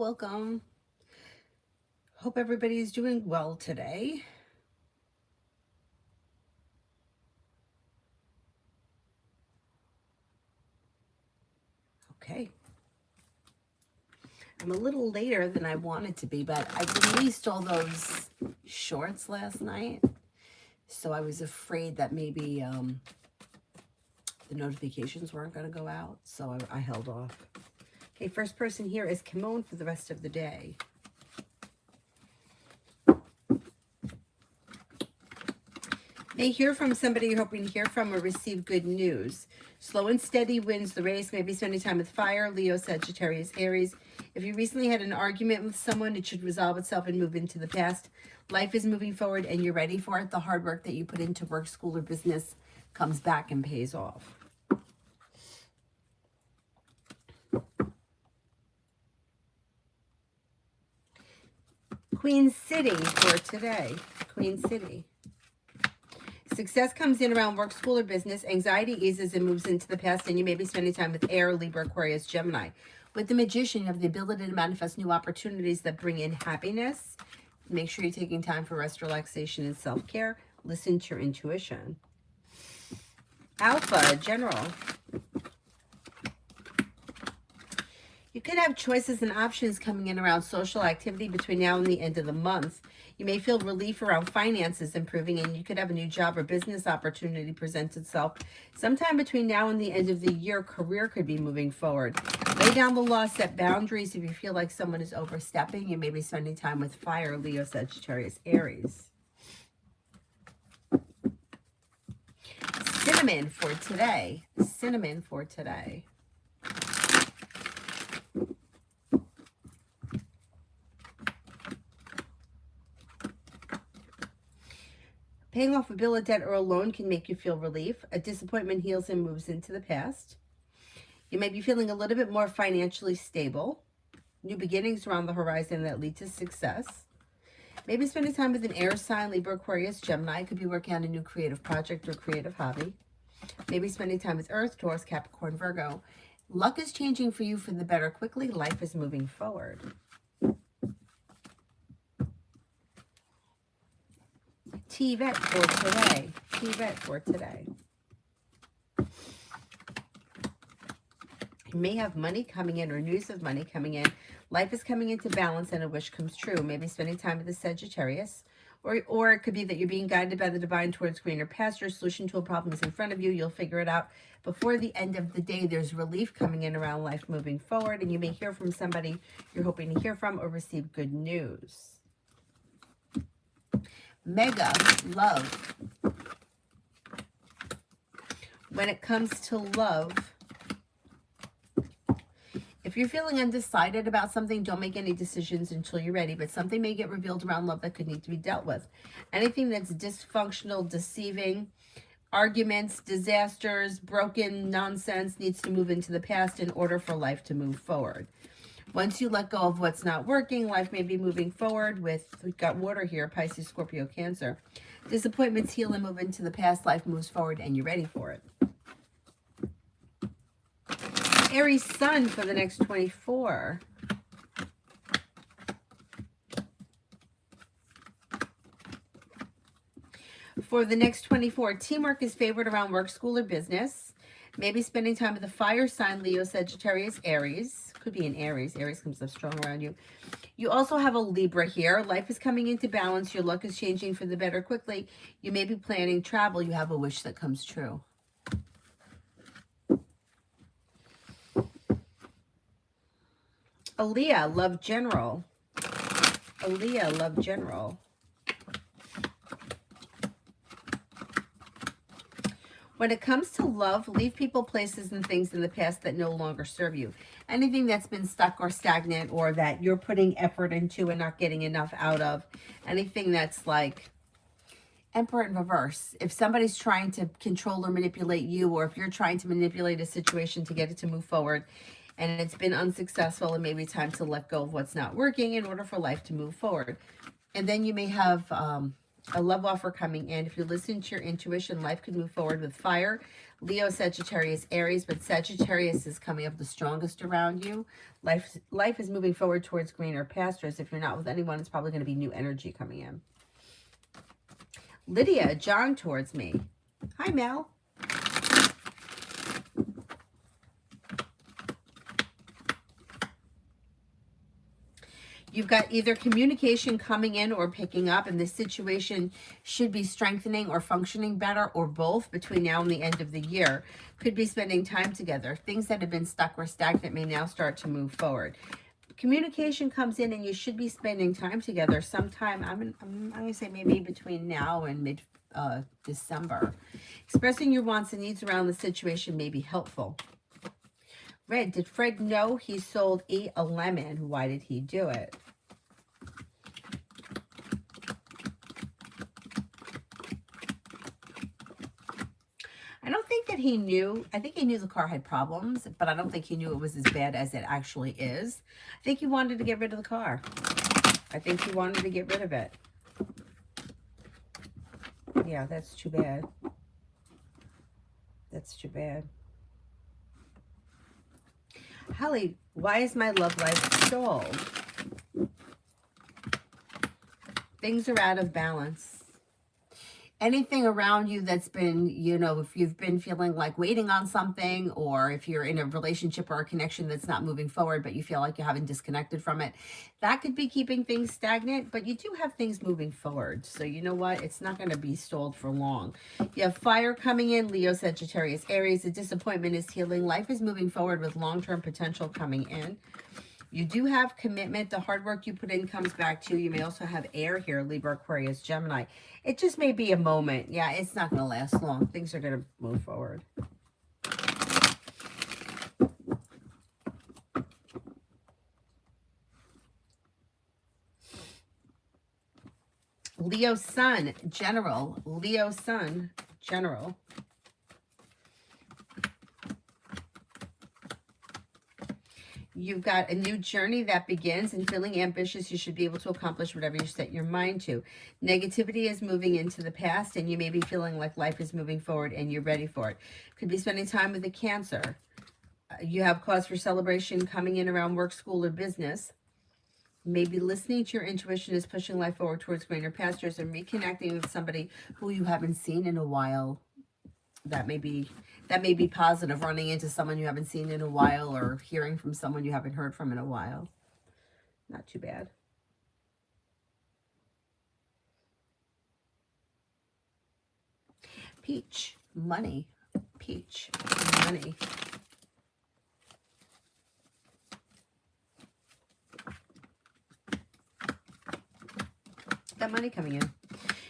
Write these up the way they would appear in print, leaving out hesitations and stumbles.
welcome. Hope everybody is doing well today. Okay. I'm a little later than I wanted to be, but I released all those shorts last night. So I was afraid that maybe the notifications weren't going to go out. So I held off. Okay, first person here is Kimon for the rest of the day. May hear from somebody you're hoping to hear from or receive good news. Slow and steady wins the race. Maybe spending time with fire, Leo, Sagittarius, Aries. If you recently had an argument with someone, it should resolve itself and move into the past. Life is moving forward and you're ready for it. The hard work that you put into work, school, or business comes back and pays off. Queen City for today. Queen City. Success comes in around work, school, or business. Anxiety eases and moves into the past, and you may be spending time with air, Libra, Aquarius, Gemini. With the Magician, you have the ability to manifest new opportunities that bring in happiness. Make sure you're taking time for rest, relaxation, and self-care. Listen to your intuition. Alpha, General. You could have choices and options coming in around social activity between now and the end of the month. You may feel relief around finances improving, and you could have a new job or business opportunity present itself. Sometime between now and the end of the year, career could be moving forward. Lay down the law, set boundaries. If you feel like someone is overstepping, you may be spending time with fire, Leo, Sagittarius, Aries. Cinnamon for today. Cinnamon for today. Paying off a bill, a debt, or a loan can make you feel relief. A disappointment heals and moves into the past. You may be feeling a little bit more financially stable. New beginnings are on the horizon that lead to success. Maybe spending time with an air sign, Libra, Aquarius, Gemini. Could be working on a new creative project or creative hobby. Maybe spending time with Earth, Taurus, Capricorn, Virgo. Luck is changing for you for the better quickly. Life is moving forward. T-Vet for today. T-Vet for today. You may have money coming in or news of money coming in. Life is coming into balance and a wish comes true. Maybe spending time with the Sagittarius. Or it could be that you're being guided by the divine towards greener pasture. Solution to a problem is in front of you. You'll figure it out. Before the end of the day, there's relief coming in around life moving forward. And you may hear from somebody you're hoping to hear from or receive good news. Mega love. When it comes to love, if you're feeling undecided about something, don't make any decisions until you're ready, but something may get revealed around love that could need to be dealt with. Anything that's dysfunctional, deceiving, arguments, disasters, broken nonsense needs to move into the past in order for life to move forward. Once you let go of what's not working, life may be moving forward with, we've got water here, Pisces, Scorpio, Cancer. Disappointments heal and move into the past. Life moves forward and you're ready for it. Aries Sun for the next 24. For the next 24, teamwork is favored around work, school, or business. Maybe spending time with the fire sign, Leo, Sagittarius, Aries. Could be an Aries. Aries comes up strong around you. You also have a Libra here. Life is coming into balance. Your luck is changing for the better quickly. You may be planning travel. You have a wish that comes true. Aaliyah, Love General. Aaliyah, Love General. When it comes to love, leave people, places, and things in the past that no longer serve you. Anything that's been stuck or stagnant or that you're putting effort into and not getting enough out of. Anything that's like Emperor in reverse. If somebody's trying to control or manipulate you, or if you're trying to manipulate a situation to get it to move forward and it's been unsuccessful, and maybe time to let go of what's not working in order for life to move forward. And then you may have A love offer coming in. If you listen to your intuition, life could move forward with fire. Leo, Sagittarius, Aries, but Sagittarius is coming up the strongest around you. Life is moving forward towards greener pastures. If you're not with anyone, it's probably going to be new energy coming in. Lydia, John towards me. Hi, Mel. You've got either communication coming in or picking up, and this situation should be strengthening or functioning better, or both, between now and the end of the year. Could be spending time together. Things that have been stuck or stagnant may now start to move forward. Communication comes in, and you should be spending time together sometime. I'm going to say maybe between now and mid December. Expressing your wants and needs around the situation may be helpful. Red, did Fred know he sold a lemon? Why did he do it? I don't think that he knew. I think he knew the car had problems, but I don't think he knew it was as bad as it actually is. I think he wanted to get rid of the car. I think he wanted to get rid of it. Yeah, that's too bad. That's too bad. Holly, why is my love life stalled? Things are out of balance. Anything around you that's been, if you've been feeling like waiting on something, or if you're in a relationship or a connection that's not moving forward, but you feel like you haven't disconnected from it, that could be keeping things stagnant, but you do have things moving forward. So you know what? It's not going to be stalled for long. You have fire coming in, Leo, Sagittarius, Aries. The disappointment is healing. Life is moving forward with long-term potential coming in. You do have commitment. The hard work you put in comes back to you. You may also have air here, Libra, Aquarius, Gemini. It just may be a moment. Yeah, it's not going to last long. Things are going to move forward. Leo Sun, General. Leo Sun, General. You've got a new journey that begins, and feeling ambitious, you should be able to accomplish whatever you set your mind to. Negativity is moving into the past, and you may be feeling like life is moving forward and you're ready for it. Could be spending time with a Cancer. You have cause for celebration coming in around work, school, or business. Maybe listening to your intuition is pushing life forward towards greener pastures, and reconnecting with somebody who you haven't seen in a while. That may be positive, running into someone you haven't seen in a while, or hearing from someone you haven't heard from in a while. Not too bad. Peach, money. Peach, money. Got money coming in.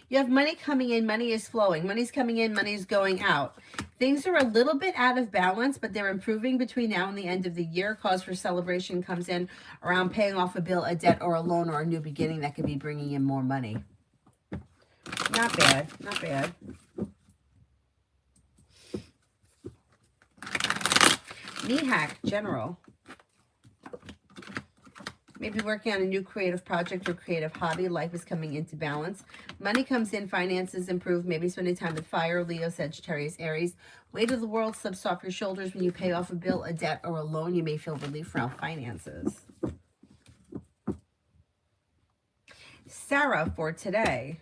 You have money coming in, money is flowing. Money's coming in, money's going out. Things are a little bit out of balance, but they're improving between now and the end of the year. Cause for celebration comes in around paying off a bill, a debt, or a loan, or a new beginning that could be bringing in more money. Not bad, not bad. Mihak, General. Maybe working on a new creative project or creative hobby. Life is coming into balance. Money comes in, finances improve. Maybe spending time with fire, Leo, Sagittarius, Aries. Weight of the world slips off your shoulders when you pay off a bill, a debt, or a loan. You may feel relief around finances. Sarah for today.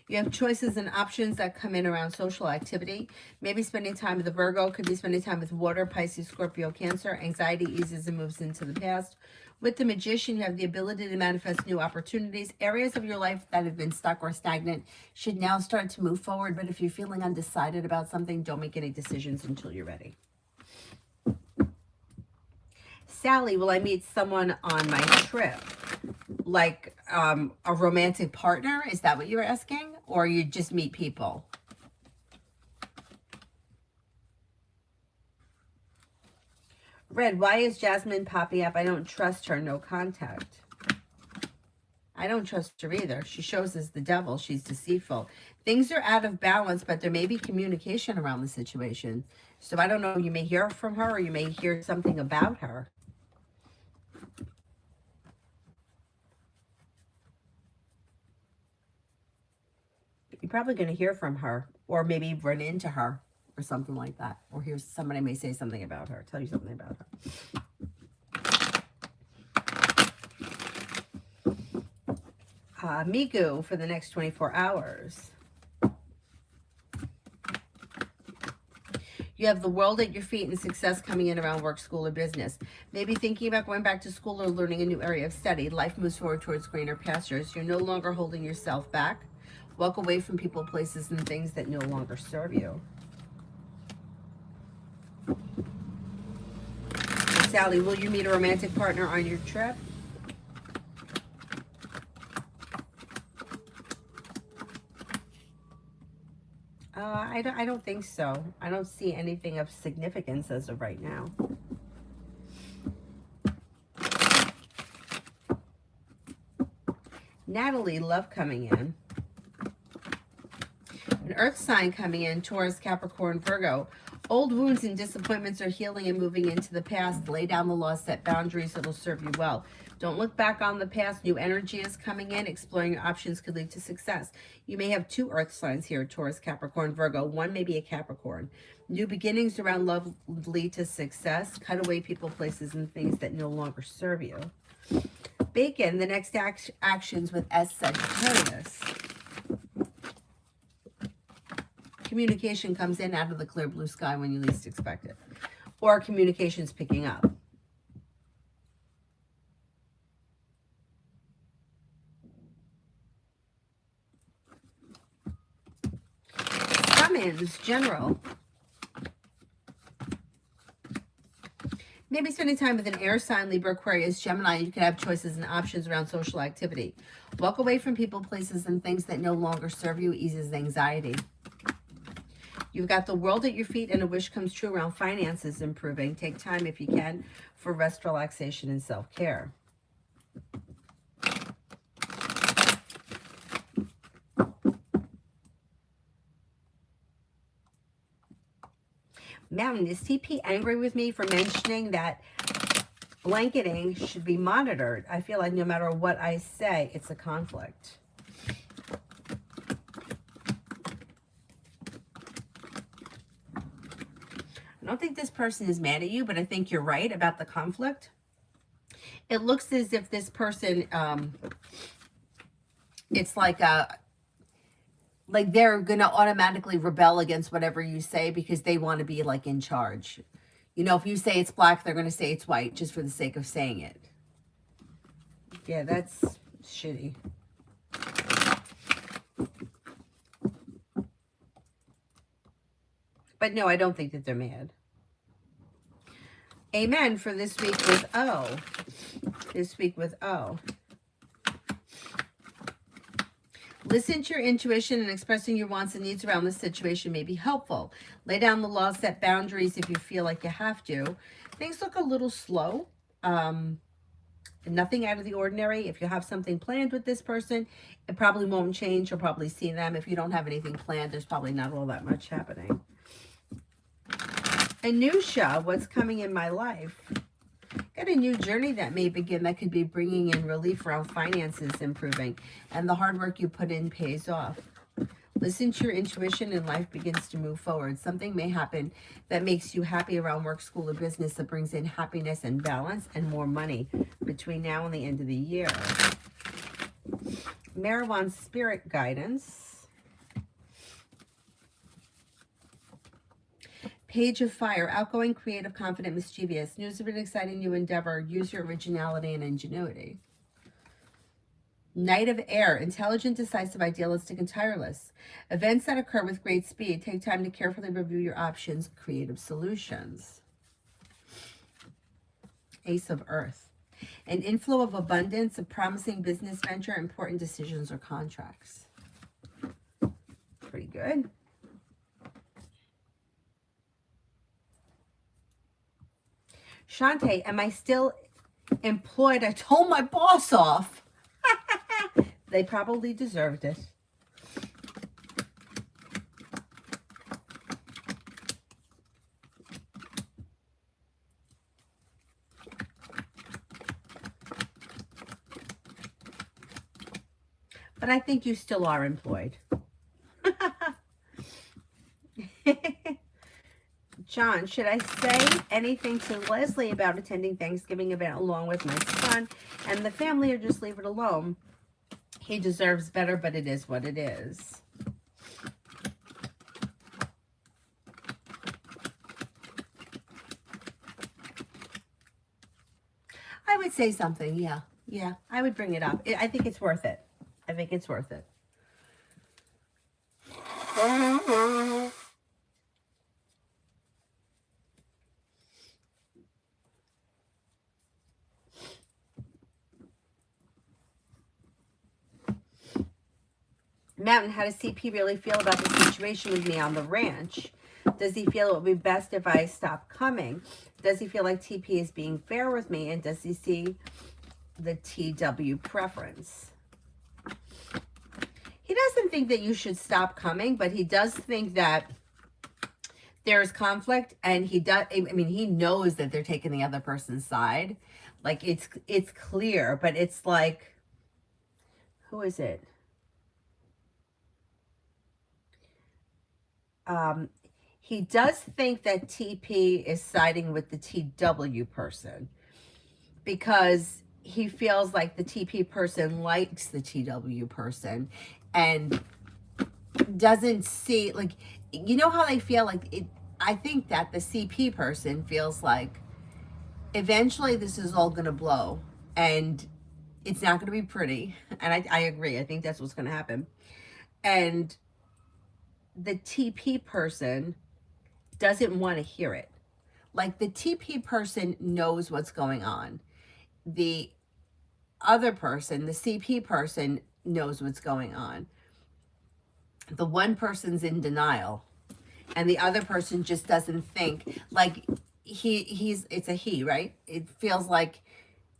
You have choices and options that come in around social activity. Maybe spending time with a Virgo. Could be spending time with water, Pisces, Scorpio, Cancer. Anxiety eases and moves into the past. With the Magician, you have the ability to manifest new opportunities. Areas of your life that have been stuck or stagnant should now start to move forward. But if you're feeling undecided about something, don't make any decisions until you're ready. Sally, will I meet someone on my trip? Like a romantic partner? Is that what you're asking? Or you just meet people? Red, why is Jasmine popping up? I don't trust her. No contact. I don't trust her either. She shows us the devil. She's deceitful. Things are out of balance, but there may be communication around the situation. So I don't know. You may hear from her, or you may hear something about her. You're probably going to hear from her, or maybe run into her or something like that. Or hear somebody may say something about her, tell you something about her. Migu for the next 24 hours. You have the world at your feet and success coming in around work, school, or business. Maybe thinking about going back to school or learning a new area of study. Life moves forward towards greener pastures. You're no longer holding yourself back. Walk away from people, places, and things that no longer serve you. Sally, will you meet a romantic partner on your trip? I don't think so. I don't see anything of significance as of right now. Natalie, love coming in. An earth sign coming in, Taurus, Capricorn, Virgo. Old wounds and disappointments are healing and moving into the past. Lay down the law, set boundaries that will serve you well. Don't look back on the past. New energy is coming in. Exploring your options could lead to success. You may have two earth signs here, Taurus, Capricorn, Virgo. One may be a Capricorn. New beginnings around love lead to success. Cut away people, places, and things that no longer serve you. Bacon, the next actions with S Sagittarius. Communication comes in out of the clear blue sky when you least expect it. Or communication's picking up. Summons, general. Maybe spending time with an air sign, Libra, Aquarius, Gemini. You can have choices and options around social activity. Walk away from people, places, and things that no longer serve you. Eases anxiety. You've got the world at your feet and a wish comes true around finances improving. Take time if you can for rest, relaxation, and self-care. Mountain, is TP angry with me for mentioning that blanketing should be monitored? I feel like no matter what I say, it's a conflict. I don't think this person is mad at you, but I think you're right about the conflict. It looks as if this person, it's like they're going to automatically rebel against whatever you say because they want to be like in charge. You know, if you say it's black, they're going to say it's white just for the sake of saying it. Yeah, that's shitty. But no, I don't think that they're mad. Amen for this week with O. This week with O. Listen to your intuition, and expressing your wants and needs around this situation may be helpful. Lay down the law, set boundaries if you feel like you have to. Things look a little slow. Nothing out of the ordinary. If you have something planned with this person, it probably won't change. You'll probably see them. If you don't have anything planned, there's probably not all that much happening. Anusha, what's coming in my life? Got a new journey that may begin that could be bringing in relief around finances improving, and the hard work you put in pays off. Listen to your intuition and life begins to move forward. Something may happen that makes you happy around work, school, or business that brings in happiness and balance and more money between now and the end of the year. Marijuana spirit guidance. Page of Fire, outgoing, creative, confident, mischievous. News of an exciting new endeavor. Use your originality and ingenuity. Knight of Air, intelligent, decisive, idealistic, and tireless. Events that occur with great speed. Take time to carefully review your options. Creative solutions. Ace of Earth, an inflow of abundance, a promising business venture, important decisions or contracts. Pretty good. Shante, am I still employed? I told my boss off. They probably deserved it. But I think you still are employed. John, should I say anything to Leslie about attending Thanksgiving event along with my son and the family, or just leave it alone? He deserves better, but it is what it is. I would say something, yeah. Yeah, I would bring it up. I think it's worth it. I think it's worth it. Mountain, how does CP really feel about the situation with me on the ranch? Does he feel it would be best if I stop coming? Does he feel like TP is being fair with me? And does he see the TW preference? He doesn't think that you should stop coming, but he does think that there's conflict, and he does. I mean, he knows that they're taking the other person's side. Like, it's clear, but it's like, who is it? He does think that TP is siding with the TW person because he feels like the TP person likes the TW person and doesn't see, like, you know how they feel like it. I think that the CP person feels like eventually this is all going to blow and it's not going to be pretty. And I agree. I think that's what's going to happen. And the TP person doesn't want to hear it. Like, the TP person knows what's going on. The other person, the CP person, knows what's going on. The one person's in denial, and the other person just doesn't think. Like, it's a he, right? It feels like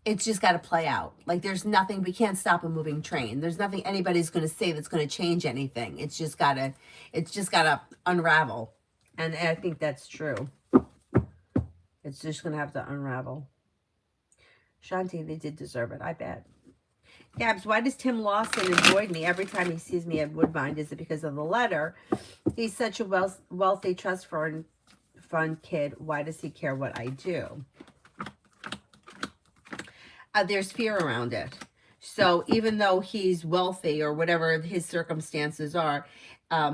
it's just got to play out. Like, there's nothing, we can't stop a moving train. There's nothing anybody's going to say that's going to change anything. It's just got to unravel. And I think that's true. It's just going to have to unravel. Shanti, they did deserve it, I bet. Gabs, why does Tim Lawson avoid me every time he sees me at Woodbine? Is it because of the letter? He's such a wealthy trust fund kid. Why does he care what I do? There's fear around it. So even though he's wealthy or whatever his circumstances are,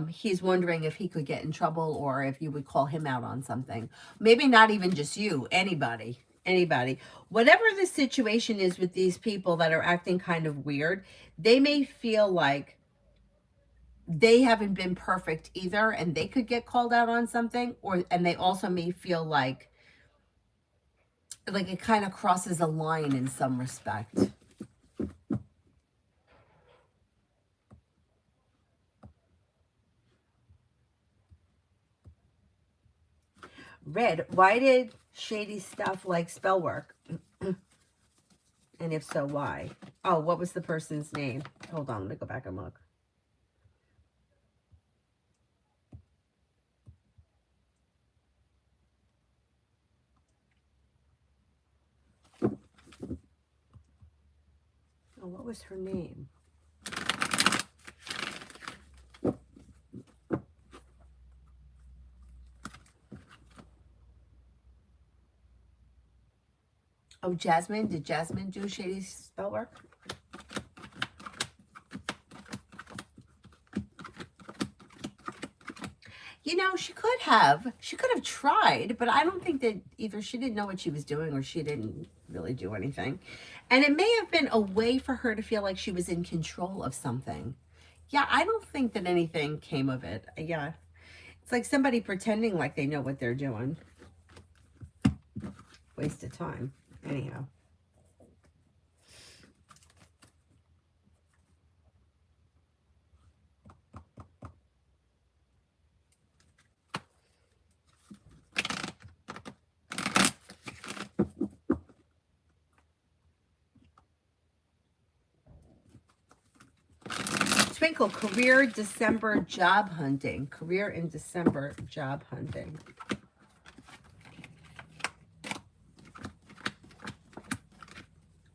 he's wondering if he could get in trouble or if you would call him out on something. Maybe not even just you, anybody. Whatever the situation is with these people that are acting kind of weird, they may feel like they haven't been perfect either, and they could get called out on something, and they also may feel like it kind of crosses a line in some respect. Red, why did Shady Stuff like spell work? And if so, why? Oh, what was the person's name? Hold on, let me go back and look. Oh, what was her name? Oh, Jasmine. Did Jasmine do Shady spell work? You know, she could have tried, but I don't think that either she didn't know what she was doing or she didn't really do anything. And it may have been a way for her to feel like she was in control of something. Yeah, I don't think that anything came of it. Yeah. It's like somebody pretending like they know what they're doing. Waste of time. Anyhow. Twinkle, career December job hunting. Career in December job hunting.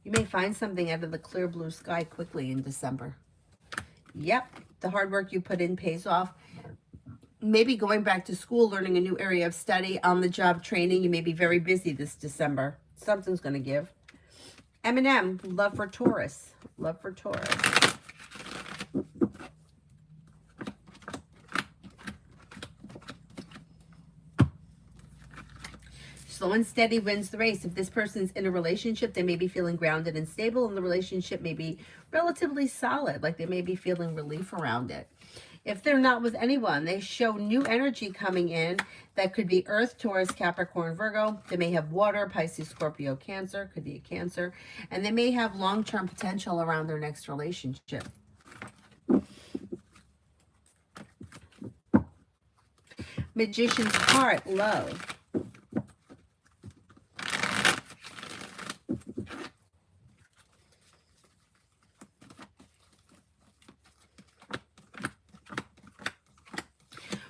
You may find something out of the clear blue sky quickly in December. Yep, the hard work you put in pays off. maybe going back to school, learning a new area of study, on the job training. You may be very busy this December. Something's going to give. Eminem, love for Taurus. Love for Taurus. Slow and steady wins the race. If this person's in a relationship, they may be feeling grounded and stable, and the relationship may be relatively solid, like they may be feeling relief around it. If they're not with anyone, they show new energy coming in. That could be Earth, Taurus, Capricorn, Virgo. They may have water, Pisces, Scorpio, Cancer. Could be a Cancer. And they may have long-term potential around their next relationship. Magician's heart, love.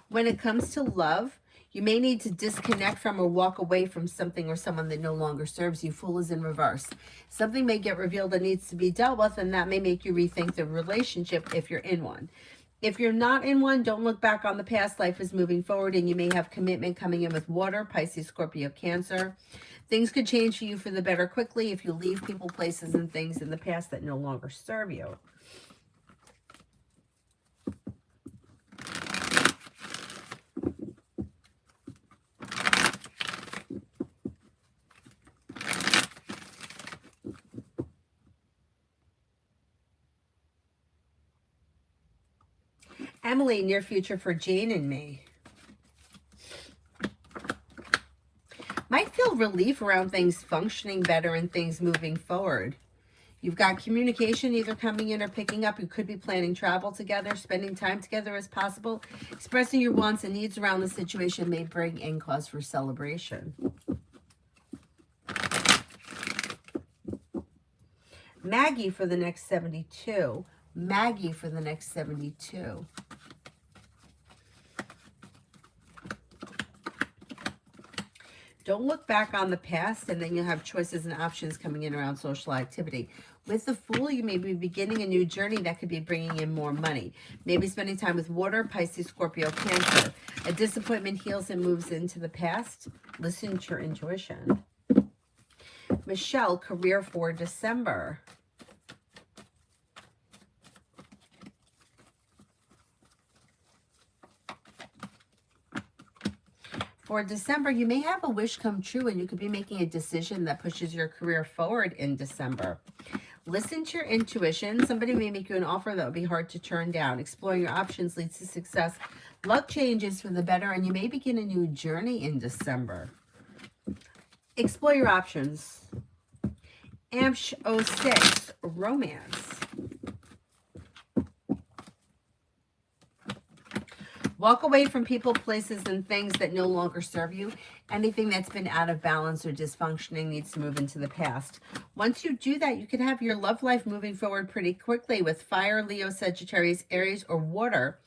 When it comes to love, you may need to disconnect from or walk away from something or someone that no longer serves you. Fool is in reverse. Something may get revealed that needs to be dealt with, and that may make you rethink the relationship if you're in one. If you're not in one, don't look back on the past. Life is moving forward, and you may have commitment coming in with water, Pisces, Scorpio, Cancer. Things could change for you for the better quickly if you leave people, places, and things in the past that no longer serve you. Emily, near future for Jane and me. Might feel relief around things functioning better and things moving forward. You've got communication either coming in or picking up. You could be planning travel together, spending time together as possible. Expressing your wants and needs around the situation may bring in cause for celebration. Maggie for the next 72. Maggie for the next 72. Don't look back on the past, and then you'll have choices and options coming in around social activity. With the Fool, you may be beginning a new journey that could be bringing in more money. Maybe spending time with water, Pisces, Scorpio, Cancer. A disappointment heals and moves into the past. Listen to your intuition. Michelle, career for December. For December, you may have a wish come true, and you could be making a decision that pushes your career forward in December. Listen to your intuition. Somebody may make you an offer that would be hard to turn down. Exploring your options leads to success. Luck changes for the better, and you may begin a new journey in December. Explore your options. Amsh 06, romance. Walk away from people, places, and things that no longer serve you. Anything that's been out of balance or dysfunctioning needs to move into the past. Once you do that, you can have your love life moving forward pretty quickly with fire, Leo, Sagittarius, Aries, or water,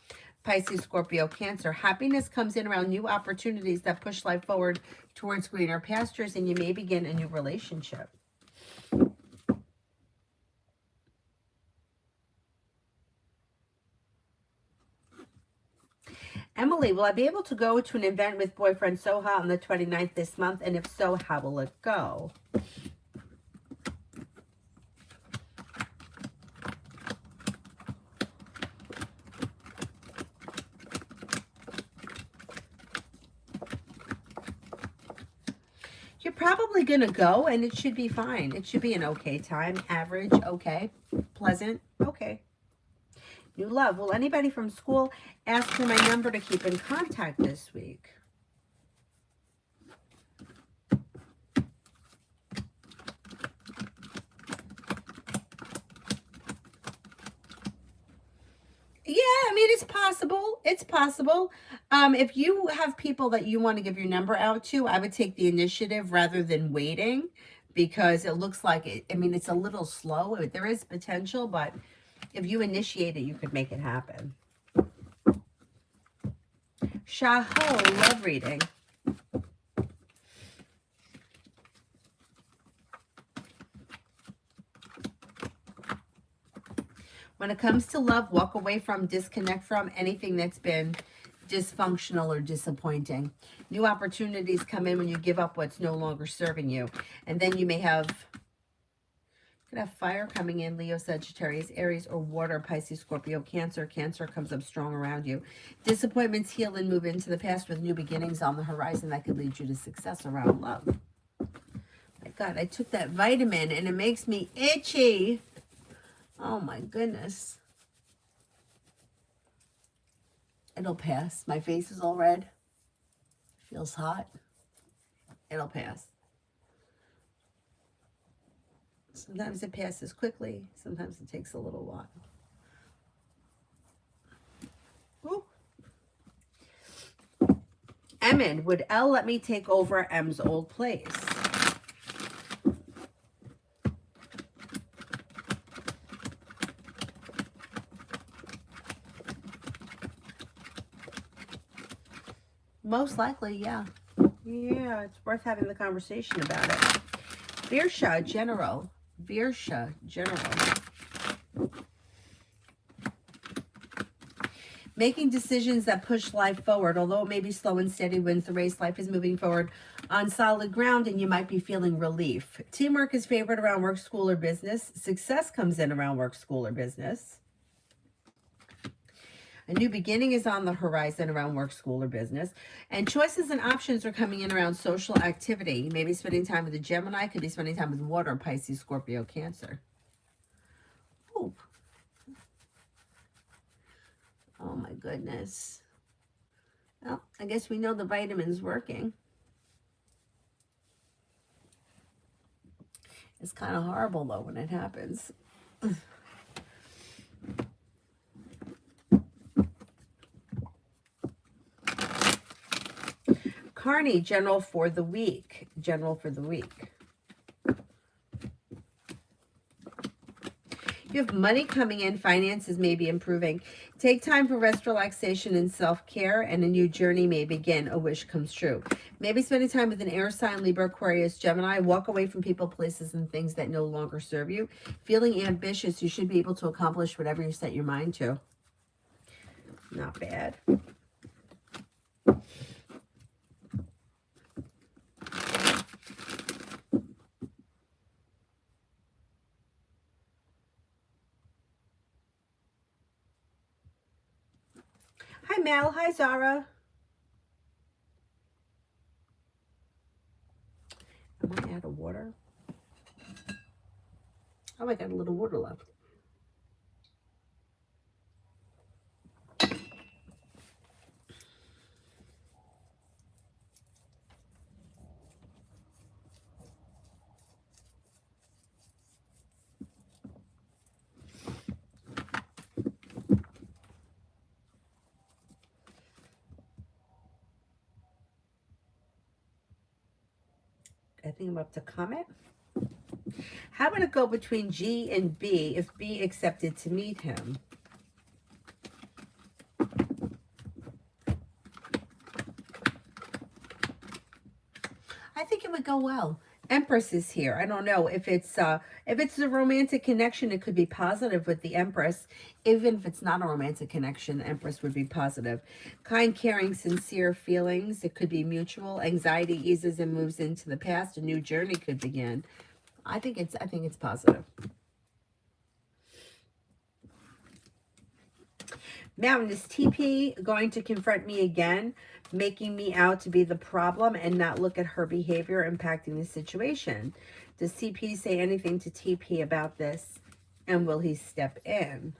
Pisces, Scorpio, Cancer. Happiness comes in around new opportunities that push life forward towards greener pastures, and you may begin a new relationship. Emily, will I be able to go to an event with boyfriend Soha on the 29th this month? And if so, how will it go? You're probably going to go, and it should be fine. It should be an okay time. Average, okay. Pleasant, okay. New love. Will anybody from school ask for my number to keep in contact this week? Yeah, I mean, it's possible. It's possible. If you have people that you want to give your number out to, I would take the initiative rather than waiting, because it looks like it. I mean, it's a little slow. There is potential, but if you initiate it, you could make it happen. Shaho, love reading. When it comes to love, walk away from, disconnect from anything that's been dysfunctional or disappointing. New opportunities come in when you give up what's no longer serving you. And then you may have, could have fire coming in, Leo, Sagittarius, Aries, or water, Pisces, Scorpio, Cancer. Cancer comes up strong around you. Disappointments heal and move into the past with new beginnings on the horizon that could lead you to success around love. My God, I took that vitamin and it makes me itchy. Oh my goodness. It'll pass. My face is all red. Feels hot. It'll pass. Sometimes it passes quickly. Sometimes it takes a little while. Ooh. Emin, would L let me take over M's old place? Most likely, yeah. Yeah, it's worth having the conversation about it. Virsha, General. Virsha, General. Making decisions that push life forward. Although it may be slow and steady wins the race, life is moving forward on solid ground and you might be feeling relief. Teamwork is favored around work, school, or business. Success comes in around work, school, or business. A new beginning is on the horizon around work, school, or business. And choices and options are coming in around social activity. You may be spending time with a Gemini. Could be spending time with water, Pisces, Scorpio, Cancer. Ooh. Oh, my goodness. Well, I guess we know the vitamin's working. It's kind of horrible, though, when it happens. Carney, General for the week. General for the week. You have money coming in. Finances may be improving. Take time for rest, relaxation, and self-care, and a new journey may begin. A wish comes true. Maybe spending time with an air sign, Libra, Aquarius, Gemini. Walk away from people, places, and things that no longer serve you. Feeling ambitious. You should be able to accomplish whatever you set your mind to. Not bad. Hi, Mel. Hi, Zara. Am I out of water? Oh, I got a little water left. I think I'm up to comment. How would it go between G and B if B accepted to meet him? I think it would go well. Empress is here. I don't know if it's a romantic connection, it could be positive with the Empress. Even if it's not a romantic connection, the Empress would be positive. Kind, caring, sincere feelings. It could be mutual. Anxiety eases and moves into the past. A new journey could begin. I think it's positive. Mountain, is TP going to confront me again, making me out to be the problem and not look at her behavior impacting the situation? Does CP say anything to TP about this, and will he step in?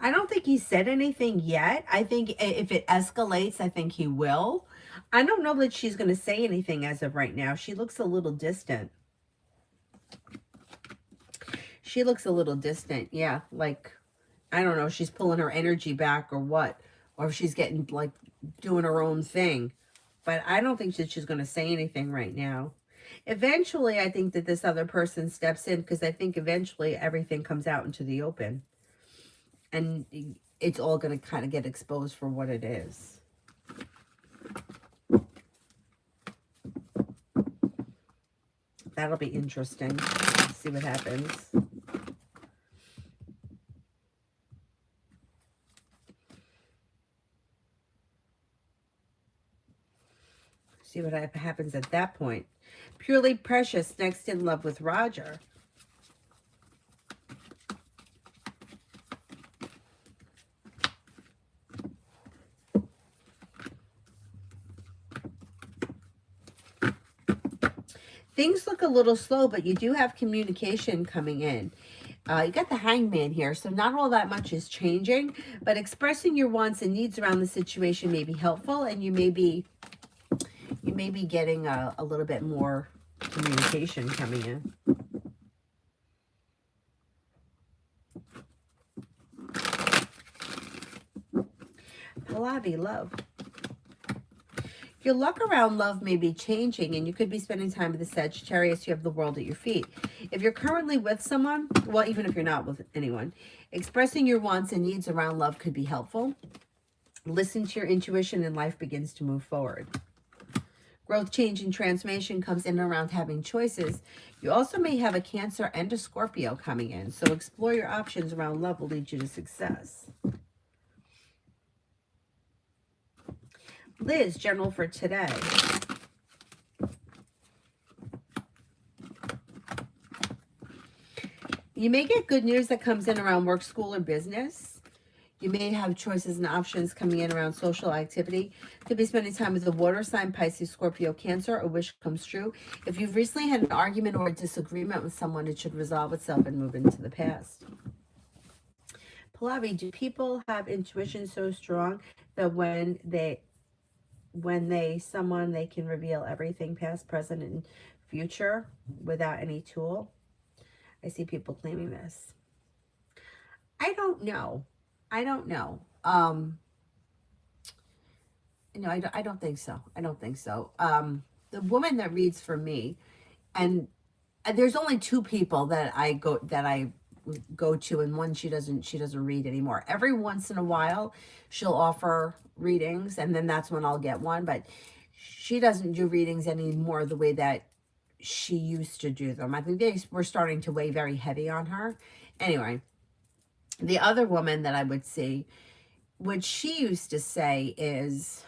I don't think he said anything yet. I think if it escalates, I think he will. I don't know that she's going to say anything as of right now. She looks a little distant. She looks a little distant. Yeah, like, I don't know, she's pulling her energy back or what. Or if she's getting, like, doing her own thing. But I don't think that she's going to say anything right now. Eventually, I think that this other person steps in because I think eventually everything comes out into the open. And it's all going to kind of get exposed for what it is. That'll be interesting. See what happens. See what happens at that point. Purely Precious, next in love with Roger. Things look a little slow, but you do have communication coming in. You got the Hangman here, so not all that much is changing, but expressing your wants and needs around the situation may be helpful, and you may be getting a little bit more communication coming in. Pallavi, love. Your luck around love may be changing, and you could be spending time with the Sagittarius. You have the world at your feet. If you're currently with someone, well, even if you're not with anyone, expressing your wants and needs around love could be helpful. Listen to your intuition and life begins to move forward. Growth, change, and transformation comes in and around having choices. You also may have a Cancer and a Scorpio coming in, so explore your options around love will lead you to success. Liz, general for today. You may get good news that comes in around work, school, or business. You may have choices and options coming in around social activity. Could be spending time with the water sign, Pisces, Scorpio, Cancer. A wish comes true. If you've recently had an argument or a disagreement with someone, it should resolve itself and move into the past. Pallavi, do people have intuition so strong that when they can reveal everything past, present, and future without any tool? I see people claiming this. I don't know. I don't know. No, I don't think so. I don't think so. The woman that reads for me, and there's only two people that I go to, and one she doesn't read anymore. Every once in a while she'll offer readings, and then that's when I'll get one, but she doesn't do readings anymore the way that she used to do them. I think they were starting to weigh very heavy on her. Anyway, the other woman that I would see, what she used to say is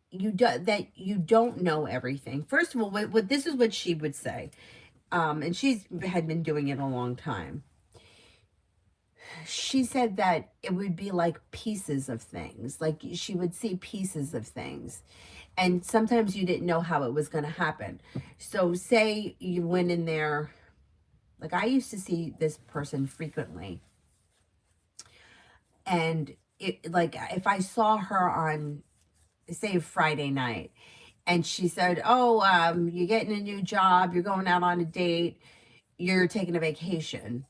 you don't know everything. First of all, what this is what she would say. And she's had been doing it a long time. She said that it would be like pieces of things. Like she would see pieces of things. And sometimes you didn't know how it was going to happen. So say you went in there, like I used to see this person frequently. And it, like if I saw her on, say, Friday night, and she said, oh, you're getting a new job, you're going out on a date, you're taking a vacation.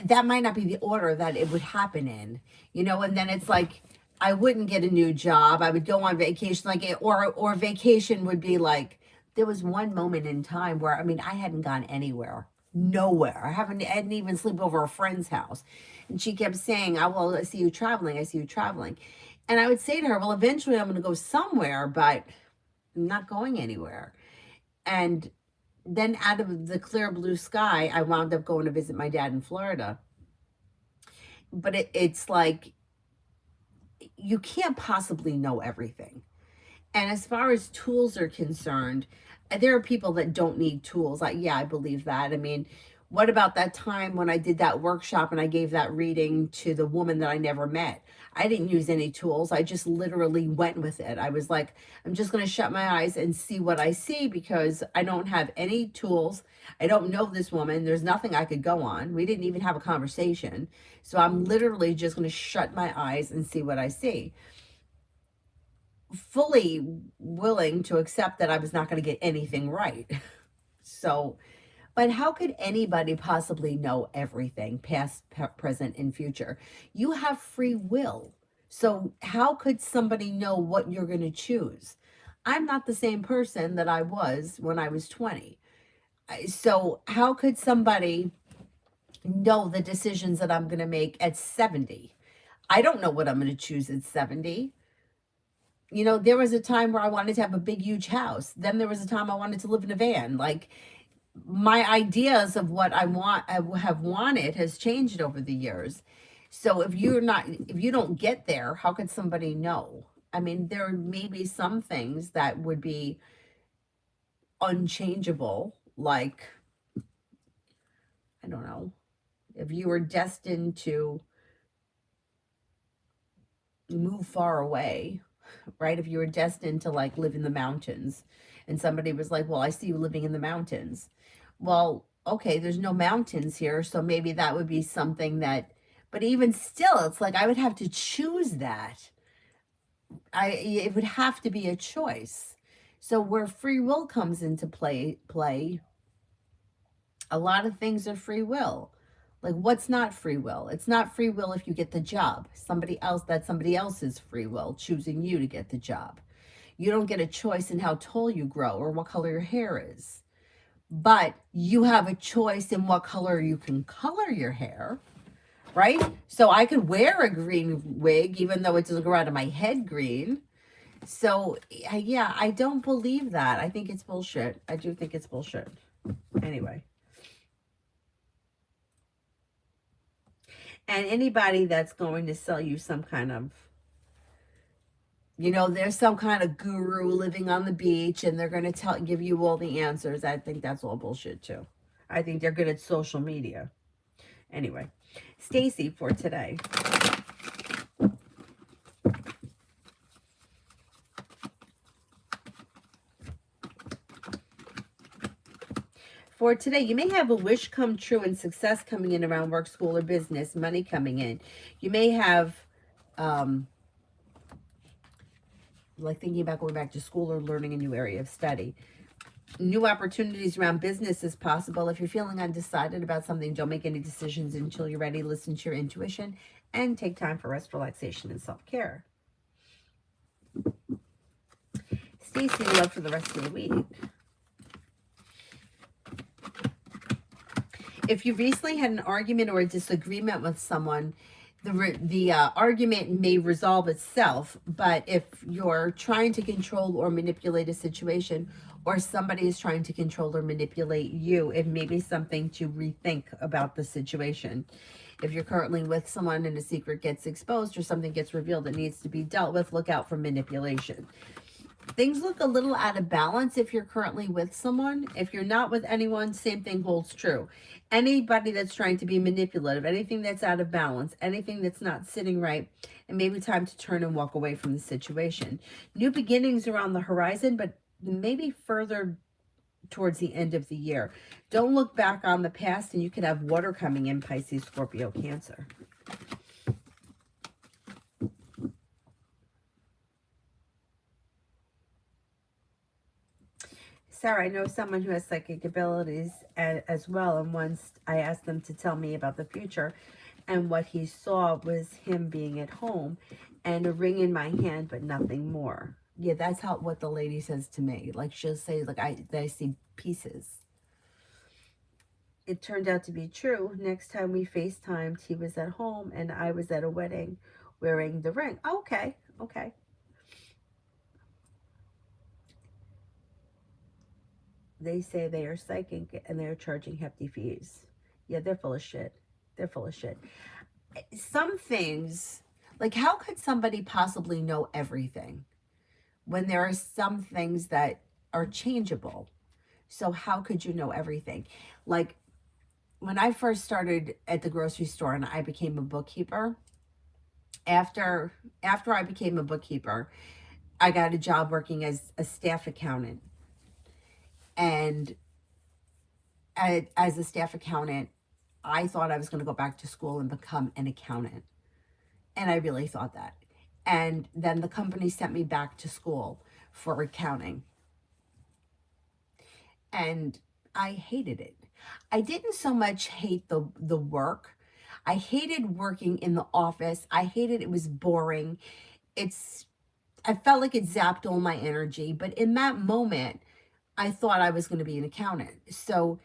That might not be the order that it would happen in, and then it's like, I wouldn't get a new job. I would go on vacation, or vacation would be like, there was one moment in time where, I hadn't gone anywhere, nowhere. I hadn't even slept over a friend's house. And she kept saying, I see you traveling. I see you traveling. And I would say to her, well, eventually I'm going to go somewhere, but I'm not going anywhere. And then out of the clear blue sky, I wound up going to visit my dad in Florida. But it's like, you can't possibly know everything. And as far as tools are concerned, there are people that don't need tools. I believe that. What about that time when I did that workshop and I gave that reading to the woman that I never met? I didn't use any tools. I just literally went with it. I was like, I'm just going to shut my eyes and see what I see, because I don't have any tools. I don't know this woman. There's nothing I could go on. We didn't even have a conversation. So I'm literally just going to shut my eyes and see what I see. Fully willing to accept that I was not going to get anything right. So, but how could anybody possibly know everything, past, present, and future? You have free will. So how could somebody know what you're going to choose? I'm not the same person that I was when I was 20. So how could somebody know the decisions that I'm going to make at 70? I don't know what I'm going to choose at 70. You know, there was a time where I wanted to have a big, huge house. Then there was a time I wanted to live in a van. Like, my ideas of what I have wanted has changed over the years. So if you don't get there, how could somebody know? I mean, there may be some things that would be unchangeable, like, I don't know, if you were destined to move far away, right? If you were destined to like live in the mountains and somebody was like, well, I see you living in the mountains. Well, okay, there's no mountains here. So maybe that would be something that, but even still, it's like I would have to choose that. It would have to be a choice. So where free will comes into play, a lot of things are free will. Like, what's not free will? It's not free will if you get the job. That's somebody else's free will choosing you to get the job. You don't get a choice in how tall you grow or what color your hair is. But you have a choice in what color you can color your hair, right? So I could wear a green wig even though it doesn't grow out of my head green. So yeah, I don't believe that. I think it's bullshit. I do think it's bullshit. Anyway. And anybody that's going to sell you some kind of, there's some kind of guru living on the beach and they're going to give you all the answers. I think that's all bullshit too. I think they're good at social media. Anyway, Stacy for today. For today, you may have a wish come true and success coming in around work, school, or business, money coming in. You may have, like thinking about going back to school or learning a new area of study. New opportunities around business is possible. If you're feeling undecided about something, don't make any decisions until you're ready. Listen to your intuition and take time for rest, relaxation, and self-care. Stacy, love for the rest of the week. If you recently had an argument or a disagreement with someone, the argument may resolve itself. But if you're trying to control or manipulate a situation, or somebody is trying to control or manipulate you, it may be something to rethink about the situation. If you're currently with someone and a secret gets exposed or something gets revealed that needs to be dealt with, look out for manipulation. Things look a little out of balance if you're currently with someone. If you're not with anyone, same thing holds true. Anybody that's trying to be manipulative, anything that's out of balance, anything that's not sitting right, it may be time to turn and walk away from the situation. New beginnings are on the horizon, but maybe further towards the end of the year. Don't look back on the past, and you could have water coming in, Pisces, Scorpio, Cancer. Sarah, I know someone who has psychic abilities as well, and once I asked them to tell me about the future, and what he saw was him being at home and a ring in my hand, but nothing more. Yeah, that's what the lady says to me. Like, she'll say, like, I see pieces. It turned out to be true. Next time we FaceTimed, he was at home and I was at a wedding wearing the ring. Okay. They say they are psychic and they're charging hefty fees. Yeah, they're full of shit. Some things, like, how could somebody possibly know everything when there are some things that are changeable? So how could you know everything? Like, when I first started at the grocery store and I became a bookkeeper, after I became a bookkeeper, I got a job working as a staff accountant. And as a staff accountant, I thought I was going to go back to school and become an accountant. And I really thought that. And then the company sent me back to school for accounting. And I hated it. I didn't so much hate the work. I hated working in the office. I hated it was boring. I felt like it zapped all my energy. But in that moment, I thought I was going to be an accountant. So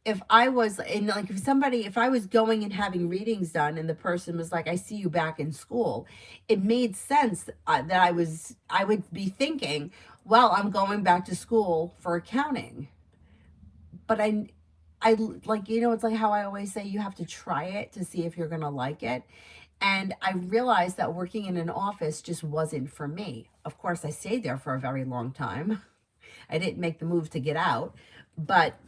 if I was in, like, if I was going and having readings done and the person was like, I see you back in school, it made sense that I would be thinking, well, I'm going back to school for accounting. But I like, it's like how I always say, you have to try it to see if you're going to like it. And I realized that working in an office just wasn't for me. Of course, I stayed there for a very long time. I didn't make the move to get out, but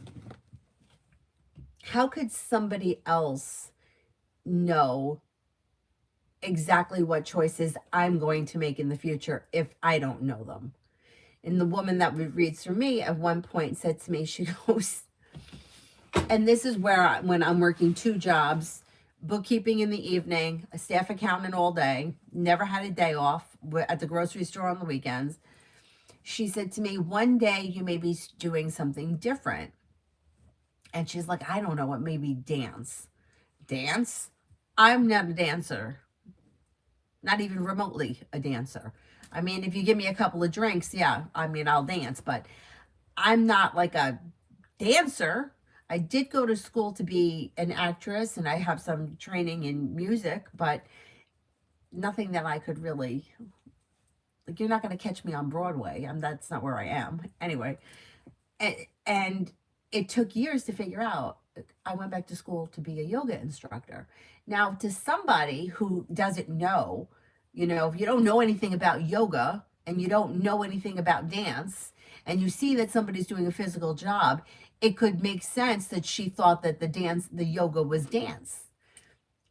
how could somebody else know exactly what choices I'm going to make in the future if I don't know them? And the woman that reads for me at one point said to me, she goes, and this is where when I'm working 2 jobs, bookkeeping in the evening, a staff accountant all day, never had a day off, at the grocery store on the weekends. She said to me, one day you may be doing something different. And she's like, I don't know, it may be dance. Dance? I'm not a dancer. Not even remotely a dancer. I mean, if you give me a couple of drinks, yeah, I mean, I'll dance, but I'm not like a dancer. I did go to school to be an actress and I have some training in music, but nothing that I could really, like, you're not going to catch me on Broadway. That's not where I am. Anyway, and it took years to figure out. I went back to school to be a yoga instructor. Now, to somebody who doesn't know, if you don't know anything about yoga and you don't know anything about dance, and you see that somebody's doing a physical job, it could make sense that she thought that the yoga was dance.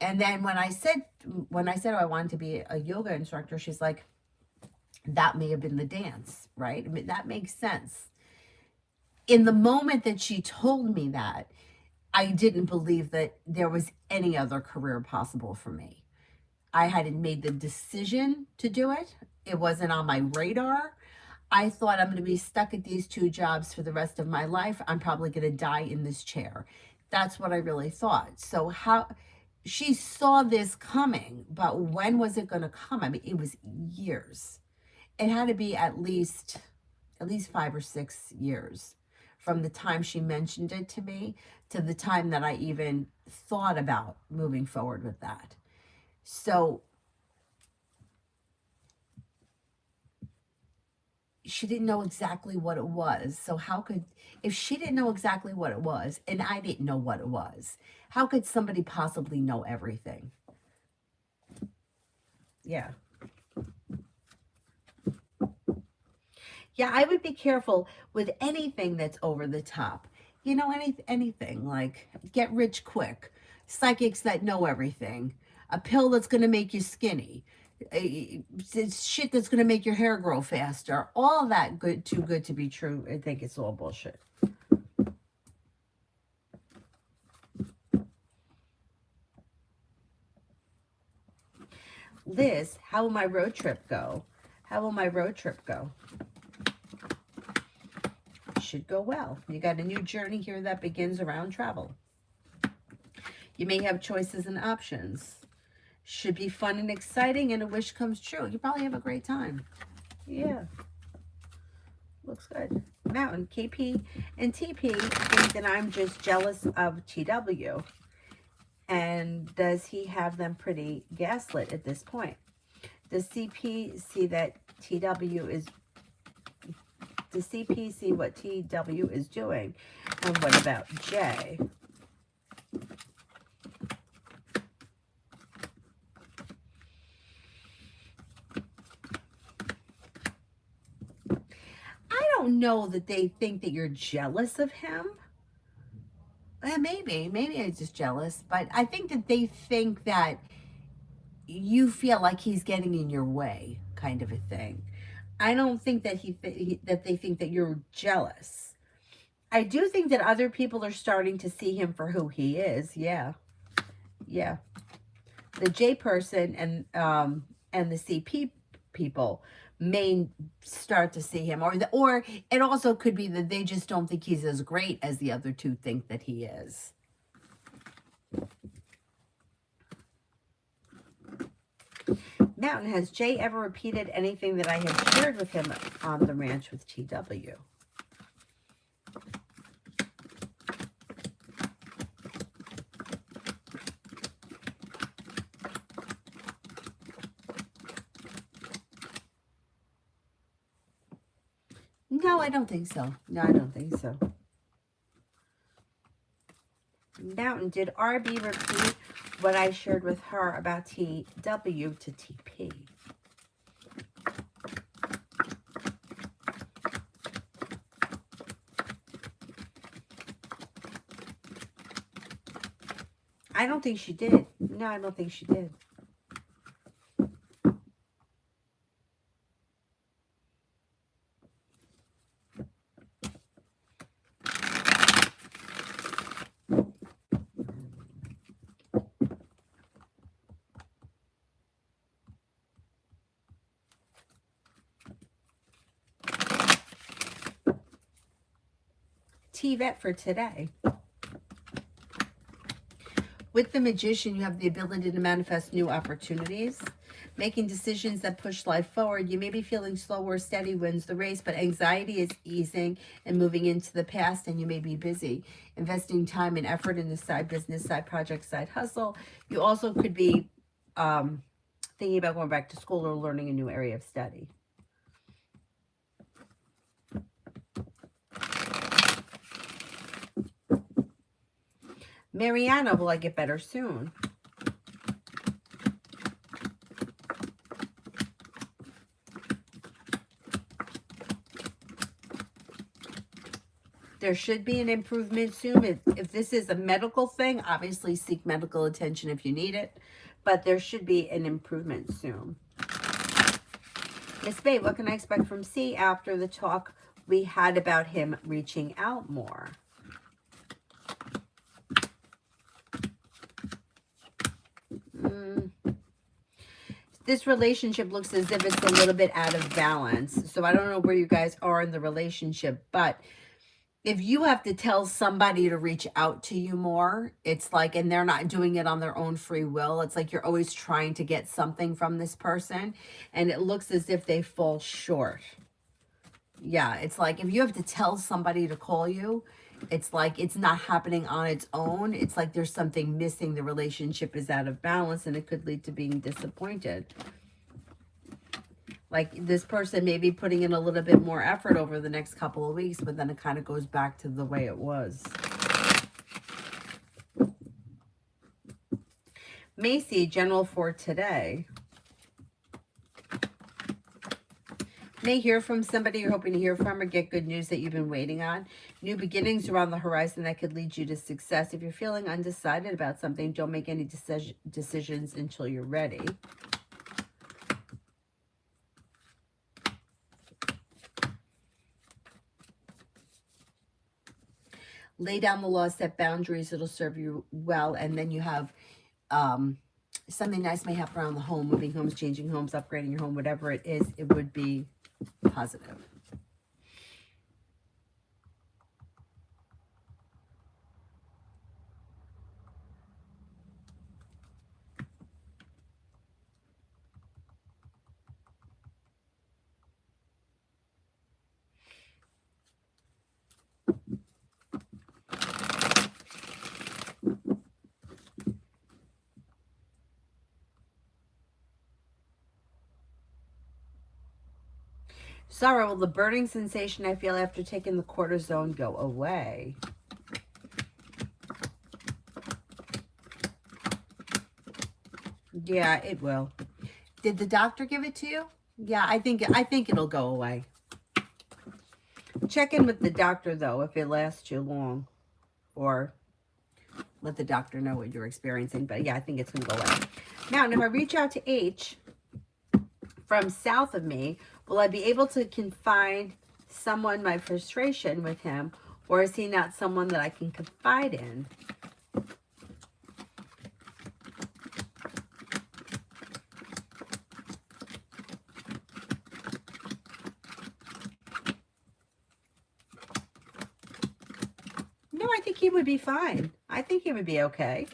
And then when I said, oh, I wanted to be a yoga instructor, she's like, that may have been the dance, right? I mean, that makes sense. In the moment that she told me that, I didn't believe that there was any other career possible for me. I hadn't made the decision to do it. It wasn't on my radar. I thought, I'm going to be stuck at these 2 jobs for the rest of my life. I'm probably going to die in this chair. That's what I really thought. So how she saw this coming, but when was it going to come? I mean, it was years. It had to be at least 5 or 6 years from the time she mentioned it to me to the time that I even thought about moving forward with that. So she didn't know exactly what it was. So if she didn't know exactly what it was and I didn't know what it was, how could somebody possibly know everything? Yeah. Yeah, I would be careful with anything that's over the top. Anything like get rich quick, psychics that know everything, a pill that's going to make you skinny, shit that's going to make your hair grow faster. All that too good to be true. I think it's all bullshit. Liz, how will my road trip go? How will my road trip go? Should go well. You got a new journey here that begins around travel. You may have choices and options. Should be fun and exciting, and a wish comes true. You probably have a great time. Yeah. Looks good. Mountain, KP, and TP think that I'm just jealous of TW. And does he have them pretty gaslit at this point? Does CP see that TW is... Does CP see what TW is doing? And what about J? I don't know that they think that you're jealous of him. Maybe I'm just jealous, but I think that they think that you feel like he's getting in your way, kind of a thing. I don't think that that they think that you're jealous. I do think that other people are starting to see him for who he is. Yeah. The J person and the CP people may start to see him, or it also could be that they just don't think he's as great as the other 2 think that he is. Mountain, has Jay ever repeated anything that I had shared with him on the ranch with TW? No, I don't think so. No, I don't think so. Mountain, did RB repeat what I shared with her about TW to TP? I don't think she did. No, I don't think she did. TVET for today. With the Magician, you have the ability to manifest new opportunities, making decisions that push life forward. You may be feeling slow or steady wins the race, but anxiety is easing and moving into the past, and you may be busy investing time and effort in the side business, side project, side hustle. You also could be thinking about going back to school or learning a new area of study. Mariana, will I get better soon? There should be an improvement soon. If this is a medical thing, obviously seek medical attention if you need it. But there should be an improvement soon. Miss Bay, what can I expect from C after the talk we had about him reaching out more? This relationship looks as if it's a little bit out of balance. So I don't know where you guys are in the relationship, but if you have to tell somebody to reach out to you more, it's like, and they're not doing it on their own free will, it's like you're always trying to get something from this person, and it looks as if they fall short. Yeah, it's like if you have to tell somebody to call you, it's like it's not happening on its own. It's like there's something missing. The relationship is out of balance, and it could lead to being disappointed. Like this person may be putting in a little bit more effort over the next couple of weeks, but then it kind of goes back to the way it was. Macy, general for today. May hear from somebody you're hoping to hear from or get good news that you've been waiting on. New beginnings are on the horizon that could lead you to success. If you're feeling undecided about something, don't make any decisions until you're ready. Lay down the law, set boundaries. It'll serve you well. And then you have something nice may happen around the home, moving homes, changing homes, upgrading your home, whatever it is, it would be positive. Sorrow, will the burning sensation I feel after taking the cortisone go away? Yeah, it will. Did the doctor give it to you? Yeah, I think it'll go away. Check in with the doctor though if it lasts too long, or let the doctor know what you're experiencing. But yeah, I think it's gonna go away. Now, if I reach out to H from south of me, will I be able to confide my frustration with him, or is he not someone that I can confide in? No, I think he would be fine. I think he would be okay.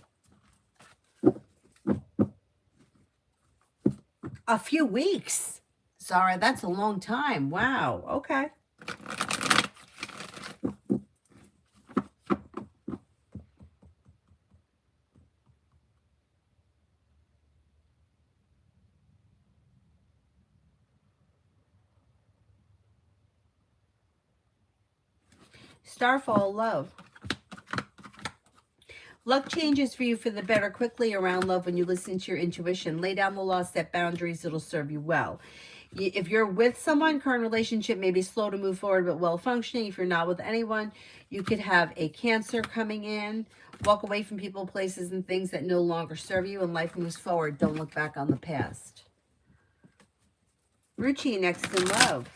A few weeks. Sorry, that's a long time. Wow. Okay. Starfall, love. Luck changes for you for the better quickly around love when you listen to your intuition. Lay down the law, set boundaries, it'll serve you well. If you're with someone, current relationship may be slow to move forward but well functioning. If you're not with anyone, you could have a Cancer coming in. Walk away from people, places, and things that no longer serve you, and life moves forward. Don't look back on the past. Ruchi, next in love.